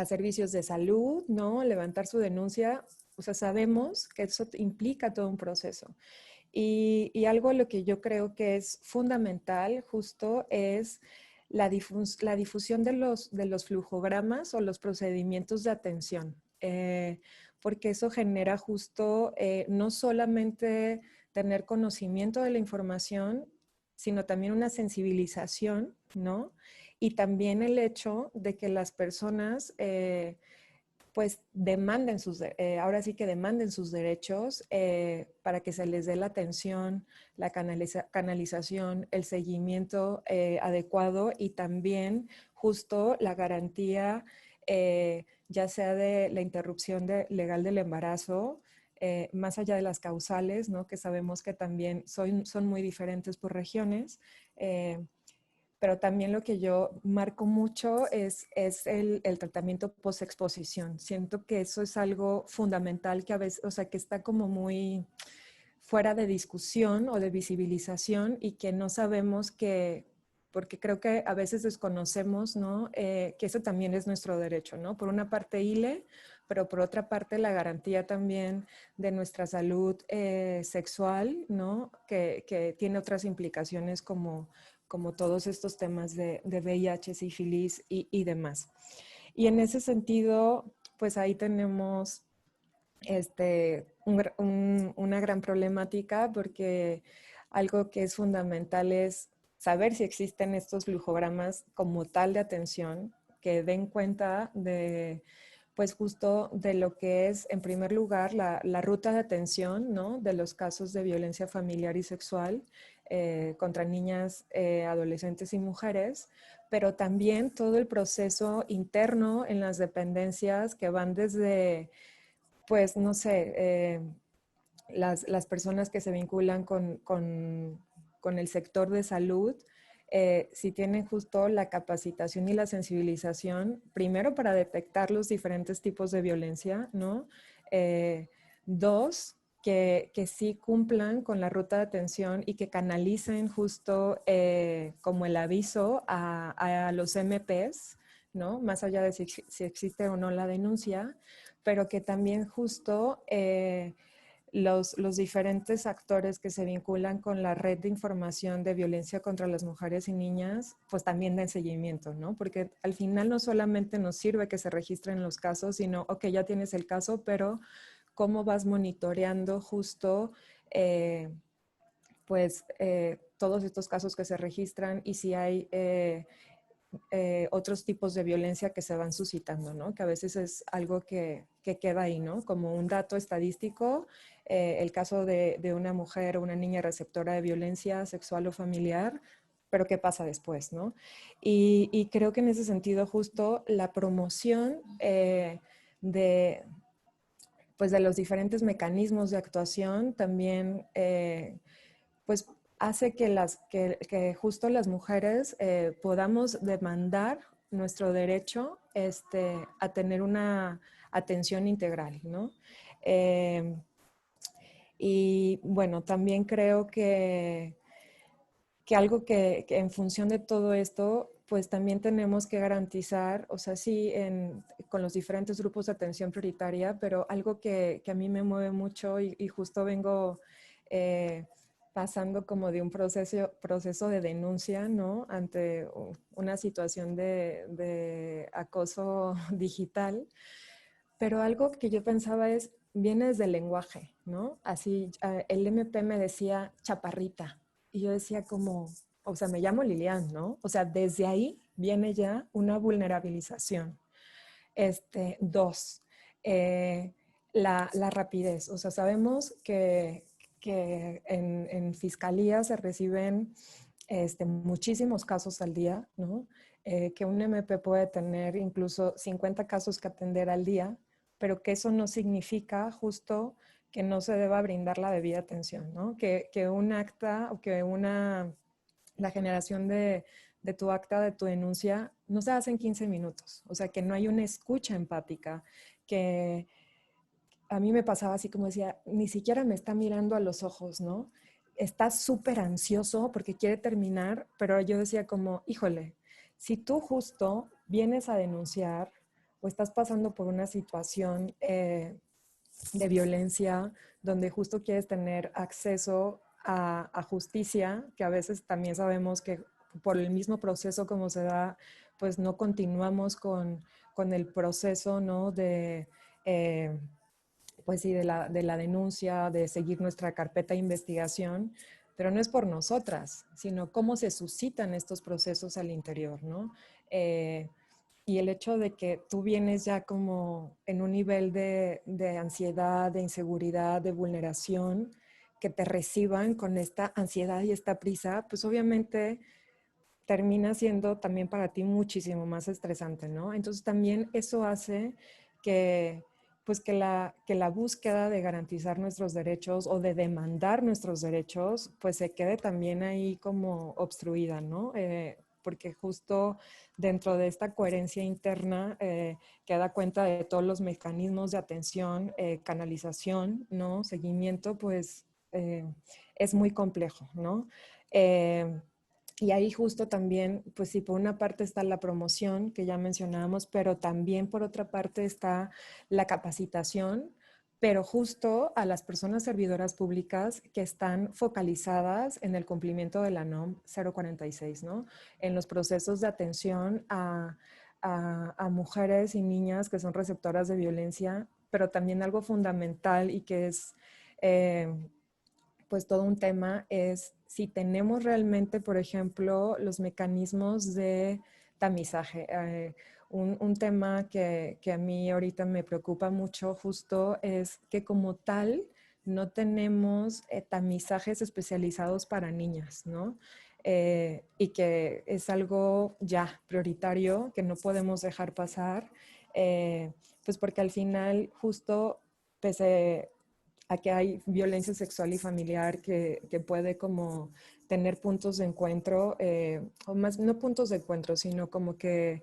servicios de salud, ¿no? Levantar su denuncia. O sea, sabemos que eso implica todo un proceso. Y algo lo que yo creo que es fundamental justo es la difusión de los flujogramas o los procedimientos de atención. Porque eso genera justo no solamente tener conocimiento de la información, sino también una sensibilización, ¿no? Y también el hecho de que las personas pues demanden ahora sí que demanden sus derechos para que se les dé la atención, la canalización, el seguimiento adecuado y también justo la garantía, ya sea de la interrupción legal del embarazo, más allá de las causales, ¿no? Que sabemos que también son muy diferentes por regiones, pero también lo que yo marco mucho es el tratamiento post-exposición. Siento que eso es algo fundamental que a veces, o sea, que está como muy fuera de discusión o de visibilización y que no sabemos porque creo que a veces desconocemos, ¿no? Que eso también es nuestro derecho, ¿no? Por una parte ILE, pero por otra parte la garantía también de nuestra salud sexual, ¿no? Que tiene otras implicaciones como todos estos temas de VIH, sífilis y demás. Y en ese sentido, pues ahí tenemos una gran problemática porque algo que es fundamental es saber si existen estos flujogramas como tal de atención que den cuenta de, pues justo de lo que es, en primer lugar, la ruta de atención, ¿no? De los casos de violencia familiar y sexual contra niñas, adolescentes y mujeres, pero también todo el proceso interno en las dependencias que van desde, pues, no sé, las personas que se vinculan con el sector de salud, si tienen justo la capacitación y la sensibilización, primero para detectar los diferentes tipos de violencia, ¿no? Dos, que sí cumplan con la ruta de atención y que canalicen justo como el aviso a los MPs, ¿no? Más allá de si existe o no la denuncia, pero que también justo los diferentes actores que se vinculan con la red de información de violencia contra las mujeres y niñas, pues también den seguimiento, ¿no? Porque al final no solamente nos sirve que se registren los casos, sino, ok, ya tienes el caso, pero ¿cómo vas monitoreando justo, todos estos casos que se registran y si hay otros tipos de violencia que se van suscitando, ¿no? Que a veces es algo que queda ahí, ¿no? Como un dato estadístico, el caso de una mujer o una niña receptora de violencia sexual o familiar, pero ¿qué pasa después, no? Y creo que en ese sentido justo la promoción de los diferentes mecanismos de actuación también, pues hace que justo las mujeres podamos demandar nuestro derecho a tener una atención integral, ¿no? Y bueno, también creo que algo que en función de todo esto, pues también tenemos que garantizar, o sea, sí, con los diferentes grupos de atención prioritaria, pero algo que a mí me mueve mucho y justo vengo pasando como de un proceso de denuncia, ¿no? Ante una situación de acoso digital, pero algo que yo pensaba viene desde el lenguaje, ¿no? Así, el MP me decía chaparrita, y yo decía como, o sea, me llamo Lilian, ¿no? O sea, desde ahí viene ya una vulnerabilización. Dos, la rapidez. O sea, sabemos que en fiscalía se reciben muchísimos casos al día, ¿no? Que un MP puede tener incluso 50 casos que atender al día, pero que eso no significa justo que no se deba brindar la debida atención, ¿no? Que un acta o que la generación de tu acta, de tu denuncia, no se hace en 15 minutos. O sea, que no hay una escucha empática, que a mí me pasaba así como decía, ni siquiera me está mirando a los ojos, ¿no? Está súper ansioso porque quiere terminar, pero yo decía como, híjole, si tú justo vienes a denunciar o estás pasando por una situación de violencia donde justo quieres tener acceso a justicia, que a veces también sabemos que por el mismo proceso como se da, pues no continuamos con el proceso, ¿no? Pues sí, de la denuncia, de seguir nuestra carpeta de investigación, pero no es por nosotras, sino cómo se suscitan estos procesos al interior, ¿no? y el hecho de que tú vienes ya como en un nivel de ansiedad, de inseguridad, de vulneración, que te reciban con esta ansiedad y esta prisa, pues obviamente termina siendo también para ti muchísimo más estresante, ¿no? Entonces también eso hace que, pues que la búsqueda de garantizar nuestros derechos o de demandar nuestros derechos, pues se quede también ahí como obstruida, ¿no? Porque justo dentro de esta coherencia interna que da cuenta de todos los mecanismos de atención, canalización, ¿no? Seguimiento, pues es muy complejo, ¿no? Y ahí justo también, pues sí, por una parte está la promoción que ya mencionábamos, pero también por otra parte está la capacitación, pero justo a las personas servidoras públicas que están focalizadas en el cumplimiento de la NOM 046, ¿no? En los procesos de atención a mujeres y niñas que son receptoras de violencia, pero también algo fundamental y que es pues todo un tema es si tenemos realmente, por ejemplo, los mecanismos de tamizaje. Un tema que a mí ahorita me preocupa mucho justo es que como tal no tenemos tamizajes especializados para niñas, ¿no? Y que es algo ya prioritario que no podemos dejar pasar, pues porque al final justo pese a que hay violencia sexual y familiar que puede como tener puntos de encuentro, o más, no puntos de encuentro, sino como que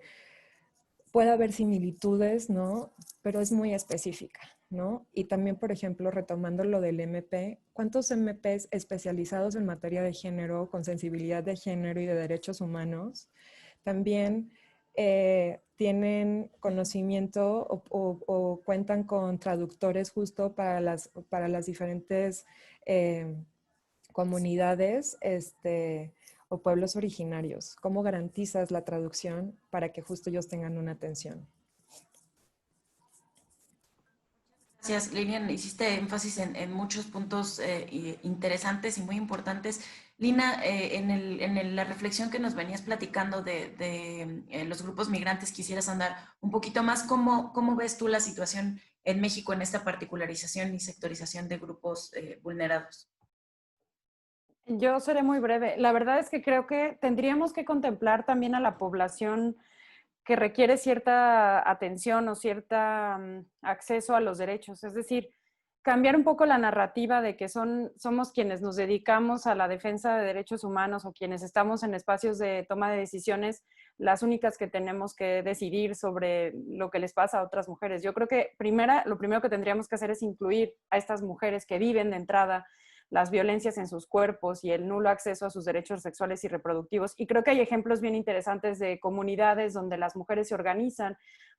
puede haber similitudes, ¿no? Pero es muy específica, ¿no? Y también, por ejemplo, retomando lo del MP, ¿cuántos MPs especializados en materia de género, con sensibilidad de género y de derechos humanos, también tienen conocimiento o cuentan con traductores justo para las diferentes comunidades o pueblos originarios? ¿Cómo garantizas la traducción para que justo ellos tengan una atención? Gracias, Lilian. Hiciste énfasis en muchos puntos interesantes y muy importantes. Lina, en la reflexión que nos venías platicando de los grupos migrantes, quisieras andar un poquito más. ¿Cómo ves tú la situación en México en esta particularización y sectorización de grupos vulnerados? Yo seré muy breve. La verdad es que creo que tendríamos que contemplar también a la población que requiere cierta atención o cierto acceso a los derechos. Es decir, cambiar un poco la narrativa de que somos quienes nos dedicamos a la defensa de derechos humanos o quienes estamos en espacios de toma de decisiones, las únicas que tenemos que decidir sobre lo que les pasa a otras mujeres. Yo creo que lo primero que tendríamos que hacer es incluir a estas mujeres que viven de entrada las violencias en sus cuerpos y el nulo acceso a sus derechos sexuales y reproductivos. Y creo que hay ejemplos bien interesantes de comunidades donde las mujeres se organizan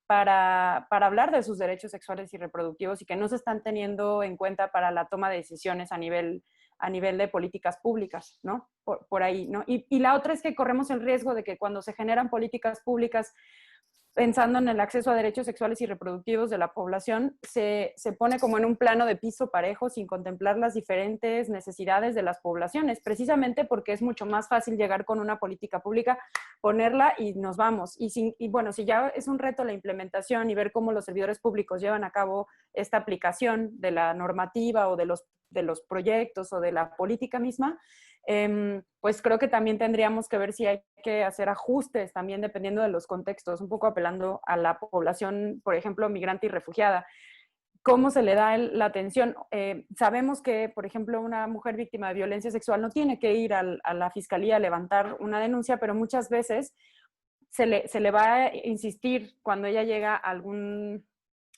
para hablar de sus derechos sexuales y reproductivos y que no se están teniendo en cuenta para la toma de decisiones a nivel de políticas públicas, ¿no? Por ahí, ¿no? Y la otra es que corremos el riesgo de que cuando se generan políticas públicas pensando en el acceso a derechos sexuales y reproductivos de la población, se pone como en un plano de piso parejo sin contemplar las diferentes necesidades de las poblaciones, precisamente porque es mucho más fácil llegar con una política pública, ponerla y nos vamos. Y bueno, si ya es un reto la implementación y ver cómo los servidores públicos llevan a cabo esta aplicación de la normativa o de los proyectos o de la política misma, pues creo que también tendríamos que ver si hay que hacer ajustes también dependiendo de los contextos, un poco apelando a la población, por ejemplo, migrante y refugiada. ¿Cómo se le da la atención? Sabemos que, por ejemplo, una mujer víctima de violencia sexual no tiene que ir a la fiscalía a levantar una denuncia, pero muchas veces se le va a insistir cuando ella llega a algún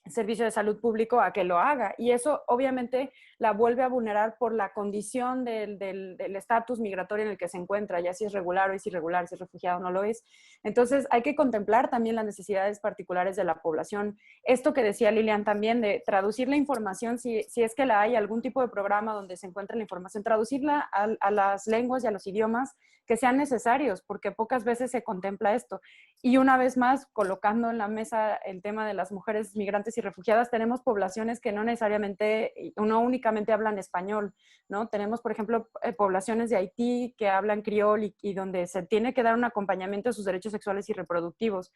servicio de salud público a que lo haga, y eso obviamente la vuelve a vulnerar por la condición del estatus migratorio en el que se encuentra, ya si es regular o es irregular, si es refugiado o no lo es. Entonces hay que contemplar también las necesidades particulares de la población. Esto que decía Lilian también de traducir la información, si es que la hay, algún tipo de programa donde se encuentre la información, traducirla a las lenguas y a los idiomas que sean necesarios, porque pocas veces se contempla esto. Y una vez más, colocando en la mesa el tema de las mujeres migrantes y refugiadas, tenemos poblaciones que no necesariamente, no únicamente hablan español, ¿no? Tenemos, por ejemplo, poblaciones de Haití que hablan criol y donde se tiene que dar un acompañamiento a sus derechos sexuales y reproductivos.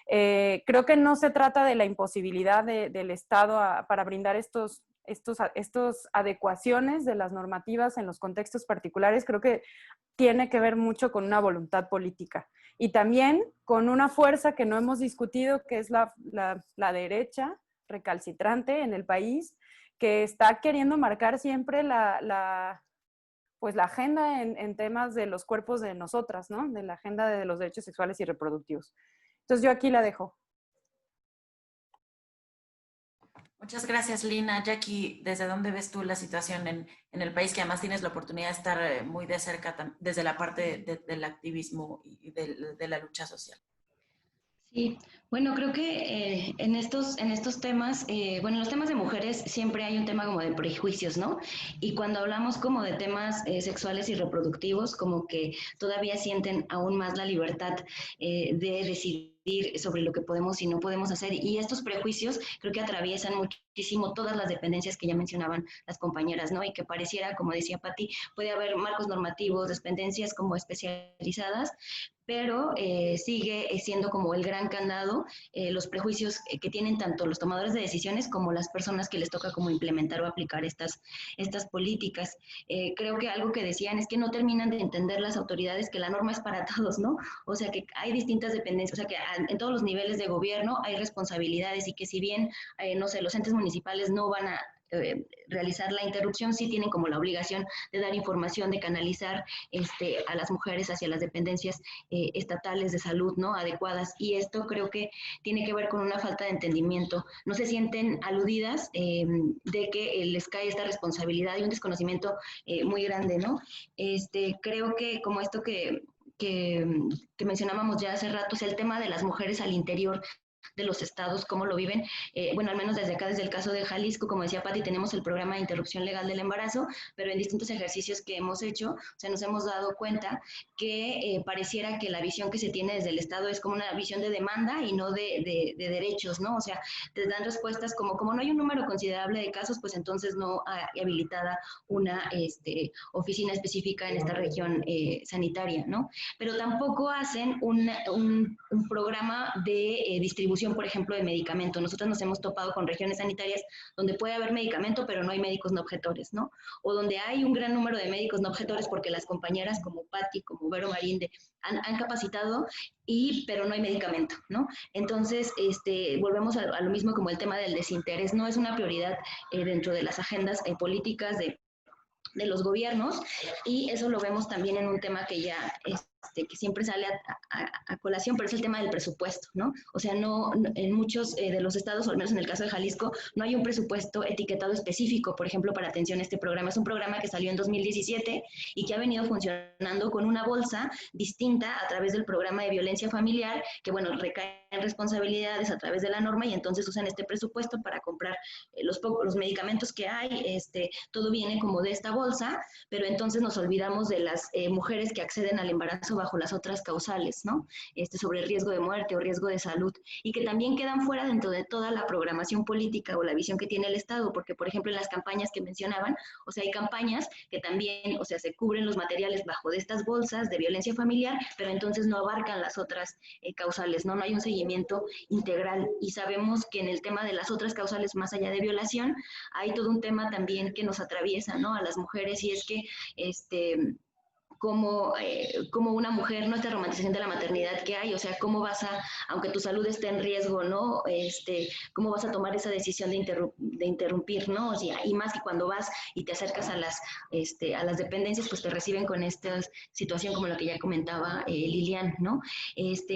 Creo que no se trata de la imposibilidad del Estado para brindar estos adecuaciones de las normativas en los contextos particulares. Creo que tiene que ver mucho con una voluntad política y también con una fuerza que no hemos discutido, que es la derecha recalcitrante en el país, que está queriendo marcar siempre la agenda en temas de los cuerpos de nosotras, ¿no? De la agenda de los derechos sexuales y reproductivos. Entonces yo aquí la dejo. Muchas gracias, Lina. Jackie, ¿desde dónde ves tú la situación en el país, que además tienes la oportunidad de estar muy de cerca desde la parte del activismo y de la lucha social? Sí, bueno, creo que en estos temas, bueno, en los temas de mujeres siempre hay un tema como de prejuicios, ¿no? Y cuando hablamos como de temas sexuales y reproductivos, como que todavía sienten aún más la libertad de decidir sobre lo que podemos y no podemos hacer. Y estos prejuicios creo que atraviesan muchísimo todas las dependencias que ya mencionaban las compañeras, ¿no? Y que pareciera, como decía Patti, puede haber marcos normativos, dependencias como especializadas, pero sigue siendo como el gran candado los prejuicios que tienen tanto los tomadores de decisiones como las personas que les toca como implementar o aplicar estas políticas. Creo que algo que decían es que no terminan de entender las autoridades que la norma es para todos, ¿no? O sea, que hay distintas dependencias, o sea, que en todos los niveles de gobierno hay responsabilidades y que si bien, no sé, los entes municipales no van a realizar la interrupción, sí tienen como la obligación de dar información, de canalizar a las mujeres hacia las dependencias estatales de salud, ¿no? Adecuadas. Y esto creo que tiene que ver con una falta de entendimiento. No se sienten aludidas de que les cae esta responsabilidad y un desconocimiento muy grande, ¿no? Creo que como esto que mencionábamos ya hace rato, es el tema de las mujeres al interior de los estados, cómo lo viven. Bueno, al menos desde acá, desde el caso de Jalisco, como decía Patti, tenemos el programa de interrupción legal del embarazo, pero en distintos ejercicios que hemos hecho, o sea, nos hemos dado cuenta que pareciera que la visión que se tiene desde el estado es como una visión de demanda y no de derechos, ¿no? O sea, te dan respuestas como no hay un número considerable de casos, pues entonces no hay habilitada una oficina específica en esta región sanitaria, ¿no? Pero tampoco hacen un programa de distribución, por ejemplo, de medicamento. Nosotros nos hemos topado con regiones sanitarias donde puede haber medicamento, pero no hay médicos no objetores, ¿no? O donde hay un gran número de médicos no objetores porque las compañeras como Patti, como Vero Marinde, han capacitado, pero no hay medicamento, ¿no? Entonces, volvemos a lo mismo como el tema del desinterés. No es una prioridad dentro de las agendas políticas de los gobiernos, y eso lo vemos también en un tema que ya que siempre sale a colación, pero es el tema del presupuesto, ¿no? O sea, no en muchos de los estados, o al menos en el caso de Jalisco, no hay un presupuesto etiquetado específico, por ejemplo, para atención a este programa. Es un programa que salió en 2017 y que ha venido funcionando con una bolsa distinta a través del programa de violencia familiar, que, bueno, recaen responsabilidades a través de la norma y entonces usan este presupuesto para comprar los medicamentos que hay. Todo viene como de esta bolsa, pero entonces nos olvidamos de las mujeres que acceden al embarazo bajo las otras causales, ¿no? Sobre el riesgo de muerte o riesgo de salud, y que también quedan fuera dentro de toda la programación política o la visión que tiene el Estado, porque, por ejemplo, en las campañas que mencionaban, o sea, hay campañas que también, o sea, se cubren los materiales bajo de estas bolsas de violencia familiar, pero entonces no abarcan las otras causales, ¿no? No hay un seguimiento integral, y sabemos que en el tema de las otras causales, más allá de violación, hay todo un tema también que nos atraviesa, ¿no? A las mujeres, y es que, como una mujer, ¿no? Esta romantización de la maternidad que hay, o sea, cómo vas aunque tu salud esté en riesgo, ¿no? Cómo vas a tomar esa decisión de interrumpir, ¿no? O sea, y más que cuando vas y te acercas a las dependencias, pues te reciben con esta situación como la que ya comentaba Lilian, ¿no?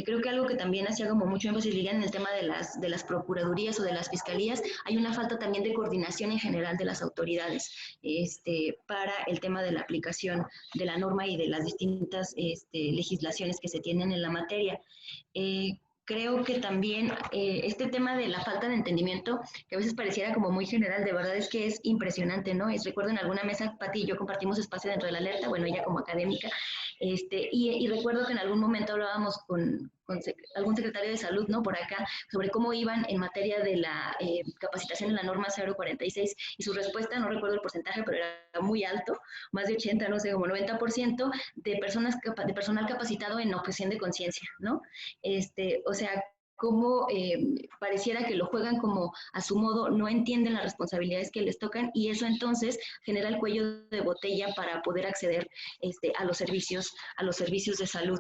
Creo que algo que también hacía como mucho énfasis Lilian en el tema de las procuradurías o de las fiscalías, hay una falta también de coordinación en general de las autoridades para el tema de la aplicación de la norma y de las distintas legislaciones que se tienen en la materia. Creo que también este tema de la falta de entendimiento, que a veces pareciera como muy general, de verdad es que es impresionante, ¿no? Recuerdo en alguna mesa, Patti y yo compartimos espacio dentro de la alerta, bueno, ella como académica, y recuerdo que en algún momento hablábamos con algún secretario de salud, ¿no? Por acá, sobre cómo iban en materia de la capacitación en la norma 046, y su respuesta, no recuerdo el porcentaje, pero era muy alto, más de 80, no sé, como 90% de personal capacitado en objeción de conciencia, ¿no? O sea, cómo pareciera que lo juegan como a su modo, no entienden las responsabilidades que les tocan y eso entonces genera el cuello de botella para poder acceder a los servicios de salud.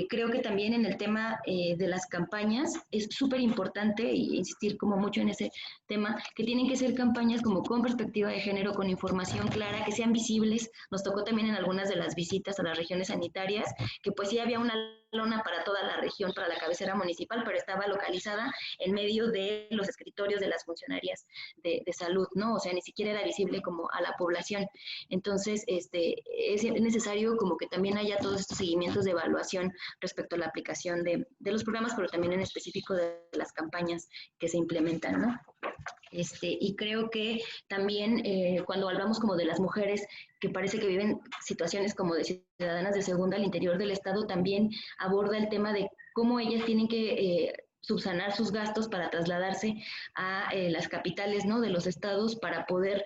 Creo que también en el tema de las campañas es súper importante y insistir como mucho en ese tema, que tienen que ser campañas como con perspectiva de género, con información clara, que sean visibles. Nos tocó también en algunas de las visitas a las regiones sanitarias, que pues sí había una lona para toda la región, para la cabecera municipal, pero estaba localizada en medio de los escritorios de las funcionarias de salud, ¿no? O sea, ni siquiera era visible como a la población. Entonces, es necesario como que también haya todos estos seguimientos de evaluación respecto a la aplicación de los programas, pero también en específico de las campañas que se implementan, ¿no? Y creo que también cuando hablamos como de las mujeres que parece que viven situaciones como de ciudadanas de segunda al interior del estado, también aborda el tema de cómo ellas tienen que subsanar sus gastos para trasladarse a las capitales, ¿no?, de los estados para poder,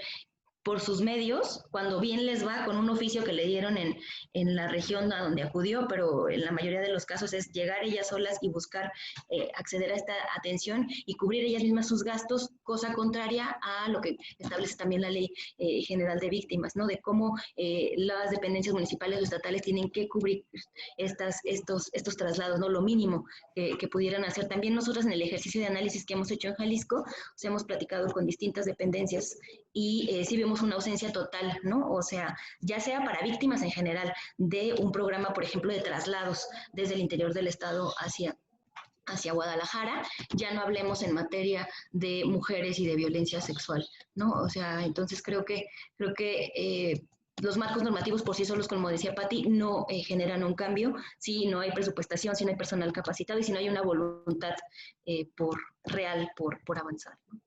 por sus medios, cuando bien les va con un oficio que le dieron en la región a donde acudió, pero en la mayoría de los casos es llegar ellas solas y buscar acceder a esta atención y cubrir ellas mismas sus gastos, cosa contraria a lo que establece también la Ley General de Víctimas, ¿no? De cómo las dependencias municipales o estatales tienen que cubrir estos traslados, ¿no? Lo mínimo que pudieran hacer. También nosotras en el ejercicio de análisis que hemos hecho en Jalisco, hemos platicado con distintas dependencias y sí vemos una ausencia total, ¿no? O sea, ya sea para víctimas en general, de un programa, por ejemplo, de traslados desde el interior del estado hacia Guadalajara, ya no hablemos en materia de mujeres y de violencia sexual, ¿no? O sea, entonces creo que los marcos normativos por sí solos, como decía Pati, no generan un cambio si no hay presupuestación, si no hay personal capacitado y si no hay una voluntad real por avanzar, ¿no?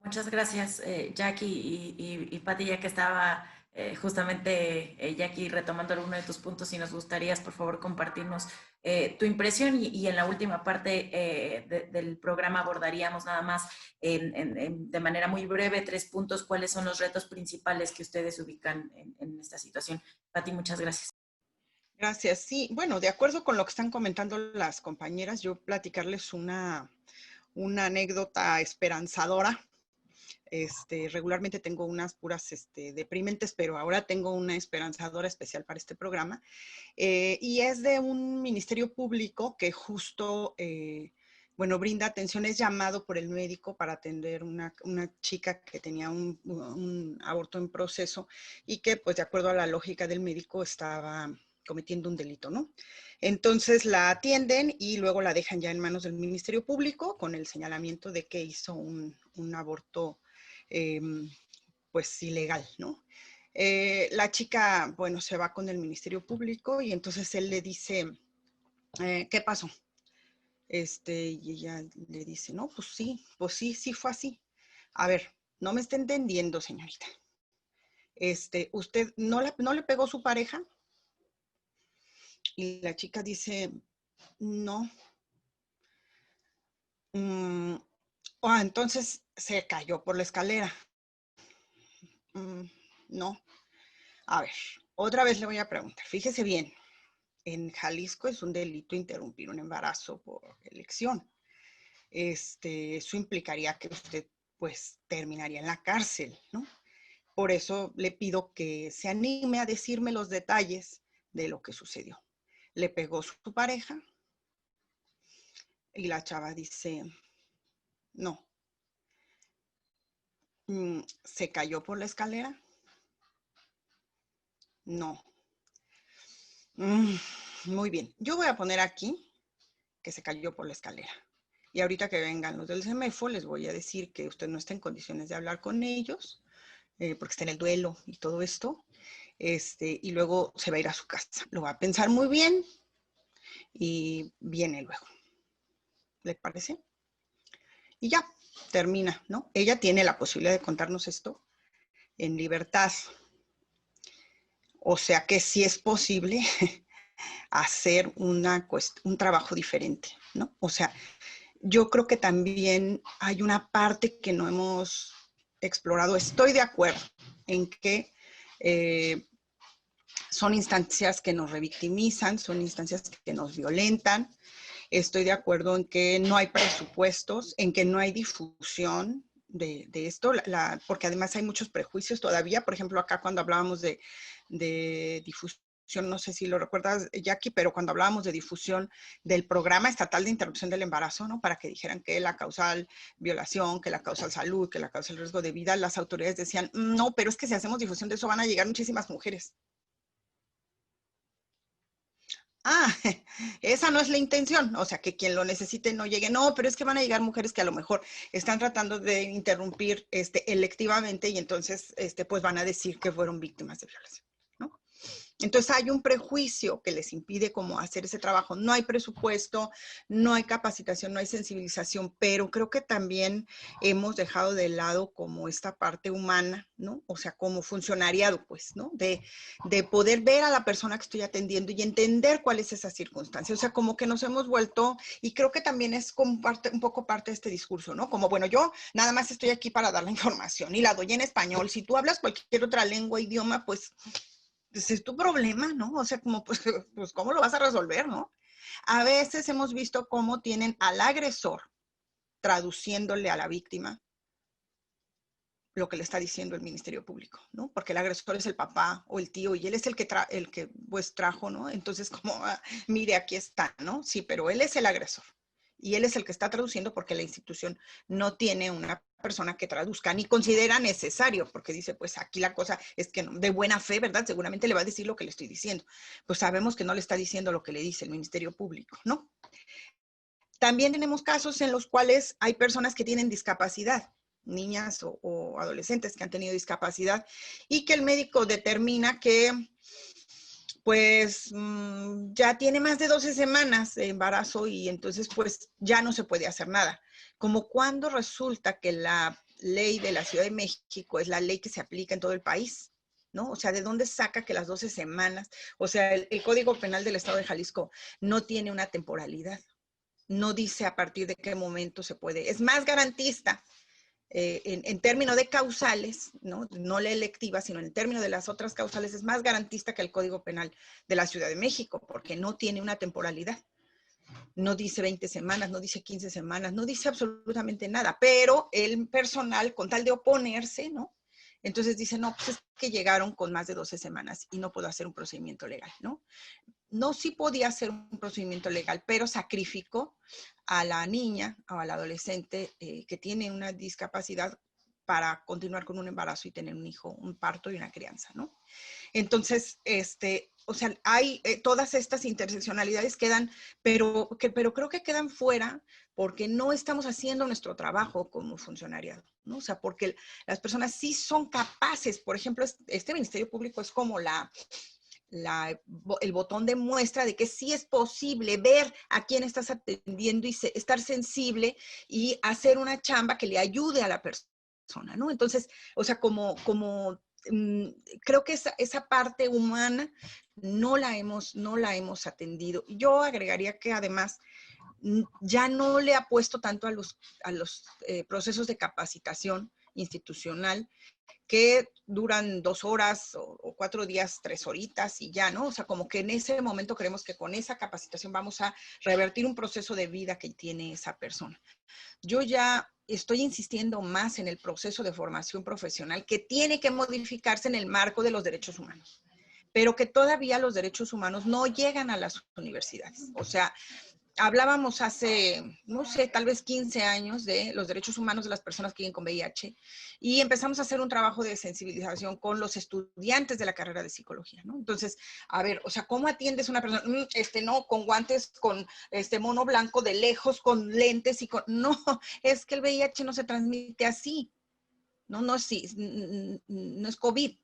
Muchas gracias, Jackie y Pati, ya que estaba justamente Jackie retomando alguno de tus puntos y nos gustaría, por favor, compartirnos tu impresión y en la última parte del programa abordaríamos nada más de manera muy breve 3 puntos, cuáles son los retos principales que ustedes ubican en esta situación. Pati, muchas gracias. Gracias. Sí, bueno, de acuerdo con lo que están comentando las compañeras, yo platicarles una anécdota esperanzadora. Regularmente tengo unas puras deprimentes, pero ahora tengo una esperanzadora especial para este programa. Y es de un ministerio público que justo, brinda atención, es llamado por el médico para atender una chica que tenía un aborto en proceso y que, pues, de acuerdo a la lógica del médico, estaba cometiendo un delito, ¿no? Entonces la atienden y luego la dejan ya en manos del Ministerio Público con el señalamiento de que hizo un aborto pues ilegal, ¿no? La chica, bueno, se va con el Ministerio Público y entonces él le dice, ¿qué pasó? Y ella le dice, no, pues sí fue así. A ver, no me está entendiendo, señorita. ¿Usted no le pegó su pareja? Y la chica dice, no. Entonces se cayó por la escalera. No. A ver, otra vez le voy a preguntar. Fíjese bien, en Jalisco es un delito interrumpir un embarazo por elección. Eso implicaría que usted, pues, terminaría en la cárcel, ¿no? Por eso le pido que se anime a decirme los detalles de lo que sucedió. ¿Le pegó su pareja? Y la chava dice, no. ¿Se cayó por la escalera? No. Muy bien. Yo voy a poner aquí que se cayó por la escalera. Y ahorita que vengan los del CEMEFO, les voy a decir que usted no está en condiciones de hablar con ellos, porque está en el duelo y todo esto. Y luego se va a ir a su casa. Lo va a pensar muy bien y viene luego. ¿Le parece? Y ya, termina, ¿no? Ella tiene la posibilidad de contarnos esto en libertad. O sea que sí es posible hacer un trabajo diferente, ¿no? O sea, yo creo que también hay una parte que no hemos explorado. Estoy de acuerdo en que son instancias que nos revictimizan, son instancias que nos violentan Estoy de acuerdo en que no hay presupuestos, en que no hay difusión de esto, porque además hay muchos prejuicios todavía. Por ejemplo, acá cuando hablábamos de difusión, no sé si lo recuerdas, Jackie, pero cuando hablábamos de difusión del programa estatal de interrupción del embarazo, ¿no? Para que dijeran que la causal violación, que la causal salud, que la causal riesgo de vida, las autoridades decían, no, pero es que si hacemos difusión de eso van a llegar muchísimas mujeres. Ah, esa no es la intención, o sea, que quien lo necesite no llegue. No, pero es que van a llegar mujeres que a lo mejor están tratando de interrumpir electivamente y entonces pues van a decir que fueron víctimas de violación, ¿no? Entonces hay un prejuicio que les impide como hacer ese trabajo. No hay presupuesto, no hay capacitación, no hay sensibilización, pero creo que también hemos dejado de lado como esta parte humana, ¿no? O sea, como funcionariado, pues, ¿no? De poder ver a la persona que estoy atendiendo y entender cuál es esa circunstancia. O sea, como que nos hemos vuelto, y creo que también es como un poco parte de este discurso, ¿no? Como, bueno, yo nada más estoy aquí para dar la información y la doy en español. Si tú hablas cualquier otra lengua, idioma, pues es tu problema, ¿no? O sea, como, pues, ¿cómo lo vas a resolver, no? A veces hemos visto cómo tienen al agresor traduciéndole a la víctima lo que le está diciendo el Ministerio Público, ¿no? Porque el agresor es el papá o el tío y él es el que pues trajo, ¿no? Entonces, como, mire, aquí está, ¿no? Sí, pero él es el agresor y él es el que está traduciendo porque la institución no tiene una persona que traduzca, ni considera necesario, porque dice, pues aquí la cosa es que no, de buena fe, ¿verdad? Seguramente le va a decir lo que le estoy diciendo. Pues sabemos que no le está diciendo lo que le dice el Ministerio Público, ¿no? También tenemos casos en los cuales hay personas que tienen discapacidad, niñas o adolescentes que han tenido discapacidad y que el médico determina que pues ya tiene más de 12 semanas de embarazo y entonces pues ya no se puede hacer nada. Como cuando resulta que la ley de la Ciudad de México es la ley que se aplica en todo el país, ¿no? O sea, ¿de dónde saca que las 12 semanas? O sea, el Código Penal del Estado de Jalisco no tiene una temporalidad. No dice a partir de qué momento se puede. Es más garantista. En términos de causales, ¿no? No la electiva, sino en términos de las otras causales, es más garantista que el Código Penal de la Ciudad de México, porque no tiene una temporalidad. No dice 20 semanas, no dice 15 semanas, no dice absolutamente nada, pero el personal, con tal de oponerse, ¿no? Entonces dice, no, pues es que llegaron con más de 12 semanas y no puedo hacer un procedimiento legal, ¿no? No, sí podía hacer un procedimiento legal, pero sacrificó a la niña o al adolescente que tiene una discapacidad para continuar con un embarazo y tener un hijo, un parto y una crianza, ¿no? Entonces, o sea, hay todas estas interseccionalidades quedan, pero creo que quedan fuera porque no estamos haciendo nuestro trabajo como funcionariado, ¿no? O sea, porque las personas sí son capaces, por ejemplo, este Ministerio Público es como el botón de muestra de que sí es posible ver a quién estás atendiendo y estar sensible y hacer una chamba que le ayude a la persona, ¿no? Entonces, o sea, creo que esa parte humana no la hemos atendido. Yo agregaría que además ya no le apuesto tanto a los procesos de capacitación institucional que duran 2 horas o 4 días, 3 horitas y ya, ¿no? O sea, como que en ese momento creemos que con esa capacitación vamos a revertir un proceso de vida que tiene esa persona. Yo ya estoy insistiendo más en el proceso de formación profesional que tiene que modificarse en el marco de los derechos humanos, pero que todavía los derechos humanos no llegan a las universidades. O sea, hablábamos hace, no sé, tal vez 15 años de los derechos humanos de las personas que viven con VIH y empezamos a hacer un trabajo de sensibilización con los estudiantes de la carrera de psicología, ¿no? Entonces, a ver, o sea, ¿cómo atiendes a una persona? No, con guantes, con mono blanco de lejos, con lentes y con... No, es que el VIH no se transmite así. No es COVID,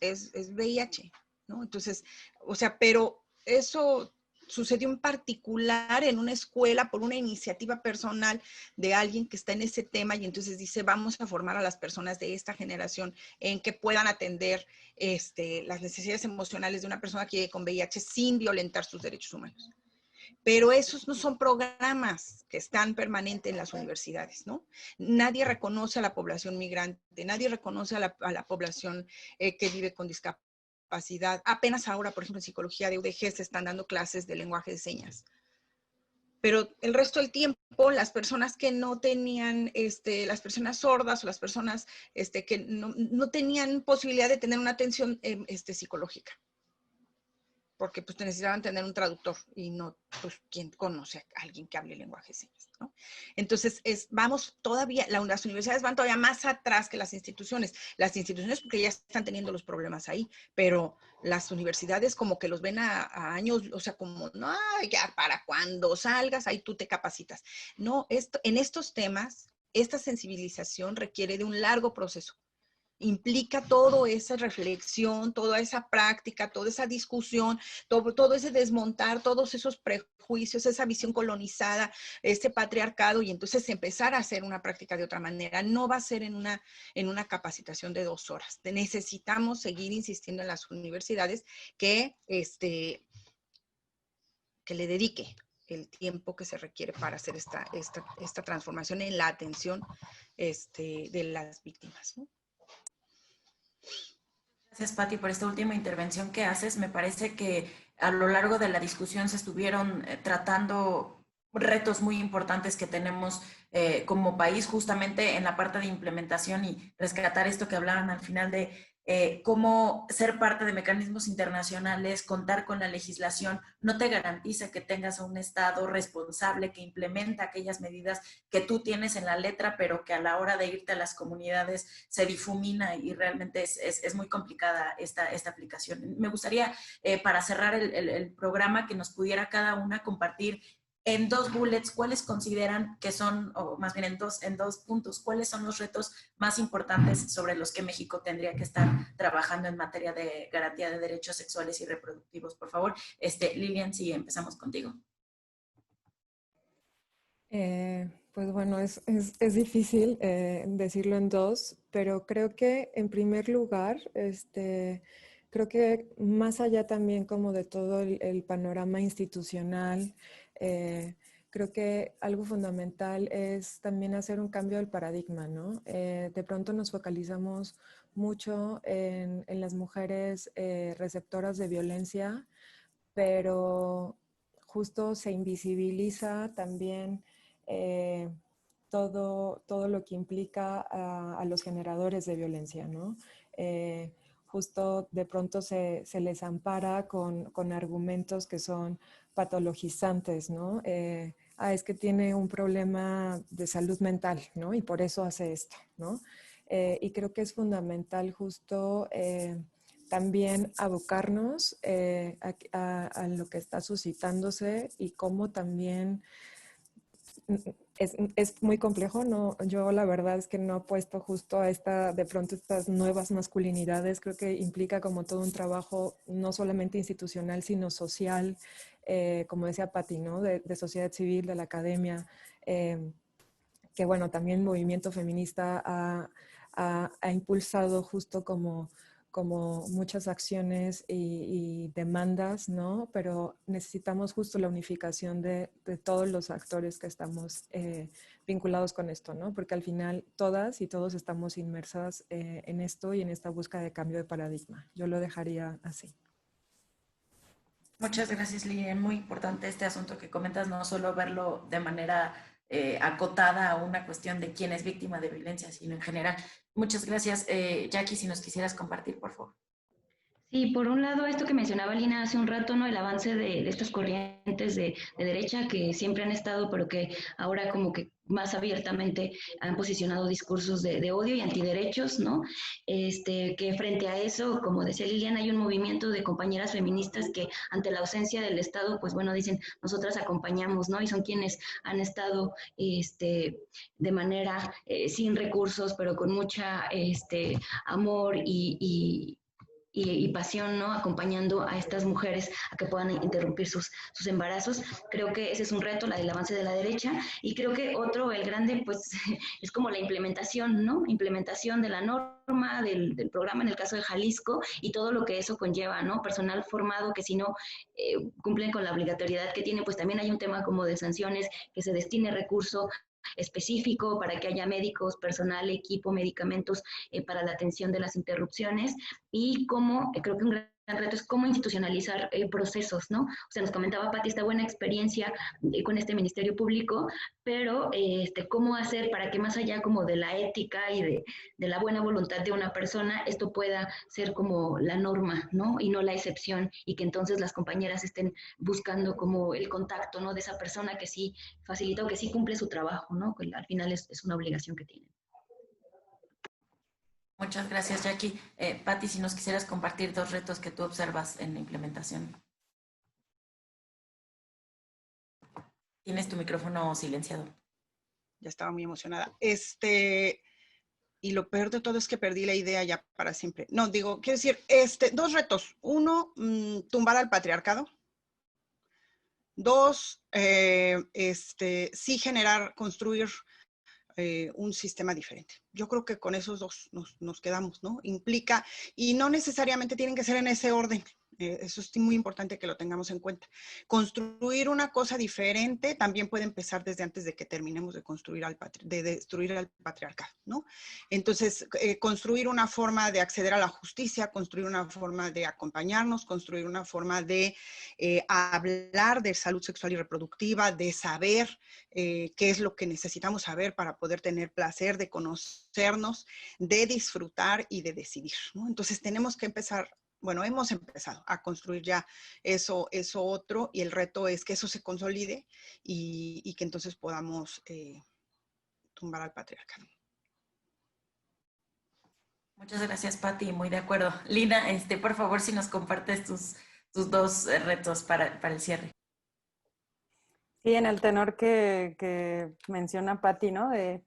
es VIH, ¿no? Entonces, o sea, pero eso sucedió en particular en una escuela por una iniciativa personal de alguien que está en ese tema y entonces dice, vamos a formar a las personas de esta generación en que puedan atender las necesidades emocionales de una persona que vive con VIH sin violentar sus derechos humanos. Pero esos no son programas que están permanentes en las universidades, ¿no? Nadie reconoce a la población migrante, nadie reconoce a la población que vive con discapacidad. Apenas ahora, por ejemplo, en psicología de UDG se están dando clases de lenguaje de señas. pero el resto del tiempo, las personas que no tenían, las personas sordas o las personas que no tenían posibilidad de tener una atención psicológica, porque pues necesitaban tener un traductor y no, pues, ¿quién conoce a alguien que hable lenguaje de señas, ¿no? Entonces, vamos todavía, las universidades van todavía más atrás que las instituciones. Las instituciones porque ya están teniendo los problemas ahí, pero las universidades como que los ven a años, o sea, como, no, ya para cuando salgas, ahí tú te capacitas. No, en estos temas, esta sensibilización requiere de un largo proceso. Implica toda esa reflexión, toda esa práctica, toda esa discusión, todo ese desmontar, todos esos prejuicios, esa visión colonizada, este patriarcado, y entonces empezar a hacer una práctica de otra manera. No va a ser en una capacitación de 2 horas. Necesitamos seguir insistiendo en las universidades que le dedique el tiempo que se requiere para hacer esta transformación en la atención de las víctimas, ¿no? Gracias, Pati, por esta última intervención que haces. Me parece que a lo largo de la discusión se estuvieron tratando retos muy importantes que tenemos como país, justamente en la parte de implementación, y rescatar esto que hablaban al final de cómo ser parte de mecanismos internacionales, contar con la legislación, no te garantiza que tengas a un Estado responsable que implementa aquellas medidas que tú tienes en la letra, pero que a la hora de irte a las comunidades se difumina, y realmente es muy complicada esta aplicación. Me gustaría, para cerrar el programa, que nos pudiera cada una compartir en 2 bullets cuáles consideran que son, o más bien en dos puntos, cuáles son los retos más importantes sobre los que México tendría que estar trabajando en materia de garantía de derechos sexuales y reproductivos. Por favor, Lilian, si empezamos contigo. Pues bueno, es difícil decirlo en 2, pero creo que en primer lugar, creo que más allá también como de todo el panorama institucional, creo que algo fundamental es también hacer un cambio del paradigma, ¿no? De pronto nos focalizamos mucho en las mujeres receptoras de violencia, pero justo se invisibiliza también todo lo que implica a los generadores de violencia, ¿no? Justo de pronto se les ampara con argumentos que son patologizantes, ¿no? Es que tiene un problema de salud mental, ¿no? Y por eso hace esto, ¿no? Y creo que es fundamental justo también abocarnos a lo que está suscitándose, y cómo también es muy complejo, ¿no? Yo la verdad es que no apuesto justo a de pronto estas nuevas masculinidades. Creo que implica como todo un trabajo no solamente institucional, sino social, como decía Pati, ¿no? De sociedad civil, de la academia, que bueno, también el movimiento feminista ha impulsado justo como muchas acciones y demandas, ¿no? Pero necesitamos justo la unificación de todos los actores que estamos vinculados con esto, ¿no? Porque al final todas y todos estamos inmersas en esto y en esta búsqueda de cambio de paradigma. Yo lo dejaría así. Muchas gracias, Lilian. Muy importante este asunto que comentas, no solo verlo de manera acotada a una cuestión de quién es víctima de violencia, sino en general. Muchas gracias. Jackie, si nos quisieras compartir, por favor. Sí, por un lado, esto que mencionaba Lina hace un rato, ¿no? El avance de estas corrientes de derecha que siempre han estado, pero que ahora como que más abiertamente han posicionado discursos de odio y antiderechos, ¿no? Que frente a eso, como decía Liliana, hay un movimiento de compañeras feministas que ante la ausencia del Estado, pues bueno, dicen, nosotras acompañamos, ¿no? Y son quienes han estado de manera sin recursos, pero con mucha amor y pasión, ¿no? Acompañando a estas mujeres a que puedan interrumpir sus embarazos. Creo que ese es un reto, el avance de la derecha, y creo que otro, el grande, pues es como la implementación, ¿no? Implementación de la norma, del programa en el caso de Jalisco, y todo lo que eso conlleva, ¿no? Personal formado que si no cumplen con la obligatoriedad que tiene, pues también hay un tema como de sanciones, que se destine recurso específico para que haya médicos, personal, equipo, medicamentos para la atención de las interrupciones, y como creo que un gran reto es cómo institucionalizar procesos, ¿no? O sea, nos comentaba Pati esta buena experiencia con este Ministerio Público, pero cómo hacer para que más allá como de la ética y de la buena voluntad de una persona, esto pueda ser como la norma, ¿no? Y no la excepción, y que entonces las compañeras estén buscando como el contacto, ¿no? De esa persona que sí facilita o que sí cumple su trabajo, ¿no? Que al final es una obligación que tienen. Muchas gracias, Jackie. Pati, si nos quisieras compartir 2 retos que tú observas en la implementación. Tienes tu micrófono silenciado. Ya estaba muy emocionada. Y lo peor de todo es que perdí la idea ya para siempre. No, digo, quiero decir, 2 retos. 1, tumbar al patriarcado. 2, sí construir un sistema diferente. Yo creo que con esos 2 nos quedamos, ¿no? Implica, y no necesariamente tienen que ser en ese orden. Eso es muy importante que lo tengamos en cuenta. Construir una cosa diferente también puede empezar desde antes de que terminemos de destruir al patriarcado, ¿no? Entonces, construir una forma de acceder a la justicia, construir una forma de acompañarnos, construir una forma de hablar de salud sexual y reproductiva, de saber qué es lo que necesitamos saber para poder tener placer, de conocernos, de disfrutar y de decidir, ¿no? Entonces, tenemos que empezar. Bueno, hemos empezado a construir ya eso otro, y el reto es que eso se consolide y que entonces podamos tumbar al patriarcado. Muchas gracias, Pati, muy de acuerdo. Lina, por favor, si nos compartes tus 2 retos para el cierre. Sí, en el tenor que menciona Pati, ¿no? De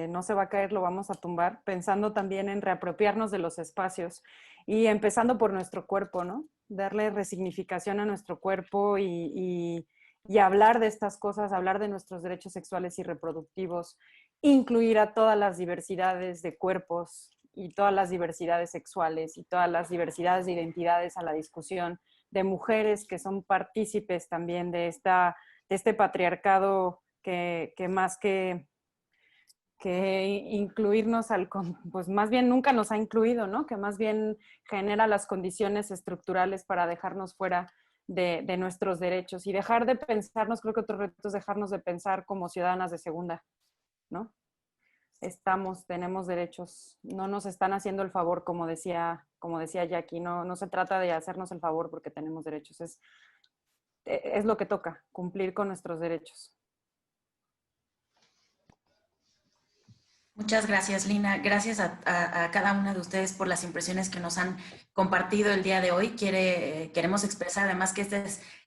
no se va a caer, lo vamos a tumbar, pensando también en reapropiarnos de los espacios y empezando por nuestro cuerpo, ¿no? Darle resignificación a nuestro cuerpo y hablar de estas cosas, hablar de nuestros derechos sexuales y reproductivos, incluir a todas las diversidades de cuerpos y todas las diversidades sexuales y todas las diversidades de identidades a la discusión, de mujeres que son partícipes también de este patriarcado que más que incluirnos pues más bien nunca nos ha incluido, ¿no? Que más bien genera las condiciones estructurales para dejarnos fuera de nuestros derechos y dejar de pensarnos. Creo que otro reto es dejarnos de pensar como ciudadanas de segunda, ¿no? Tenemos derechos, no nos están haciendo el favor, como decía Jackie, no se trata de hacernos el favor porque tenemos derechos, es lo que toca, cumplir con nuestros derechos. Muchas gracias, Lina. Gracias a cada una de ustedes por las impresiones que nos han compartido el día de hoy. Queremos expresar además que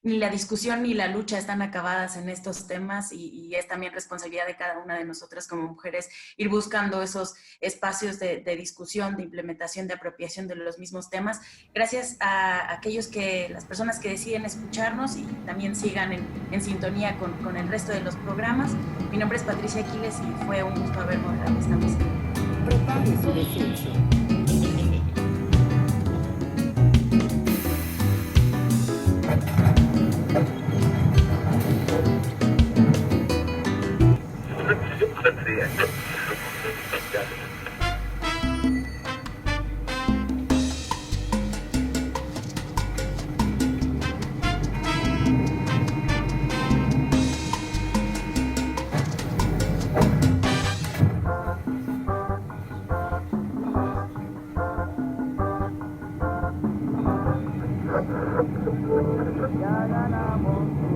ni la discusión ni la lucha están acabadas en estos temas y es también responsabilidad de cada una de nosotras como mujeres ir buscando esos espacios de discusión, de implementación, de apropiación de los mismos temas. Gracias a las personas que deciden escucharnos y también sigan en sintonía con el resto de los programas. Mi nombre es Patricia Aquiles y fue un gusto haber moderado esta mesa. Prepare su descenso. Ya ganamos.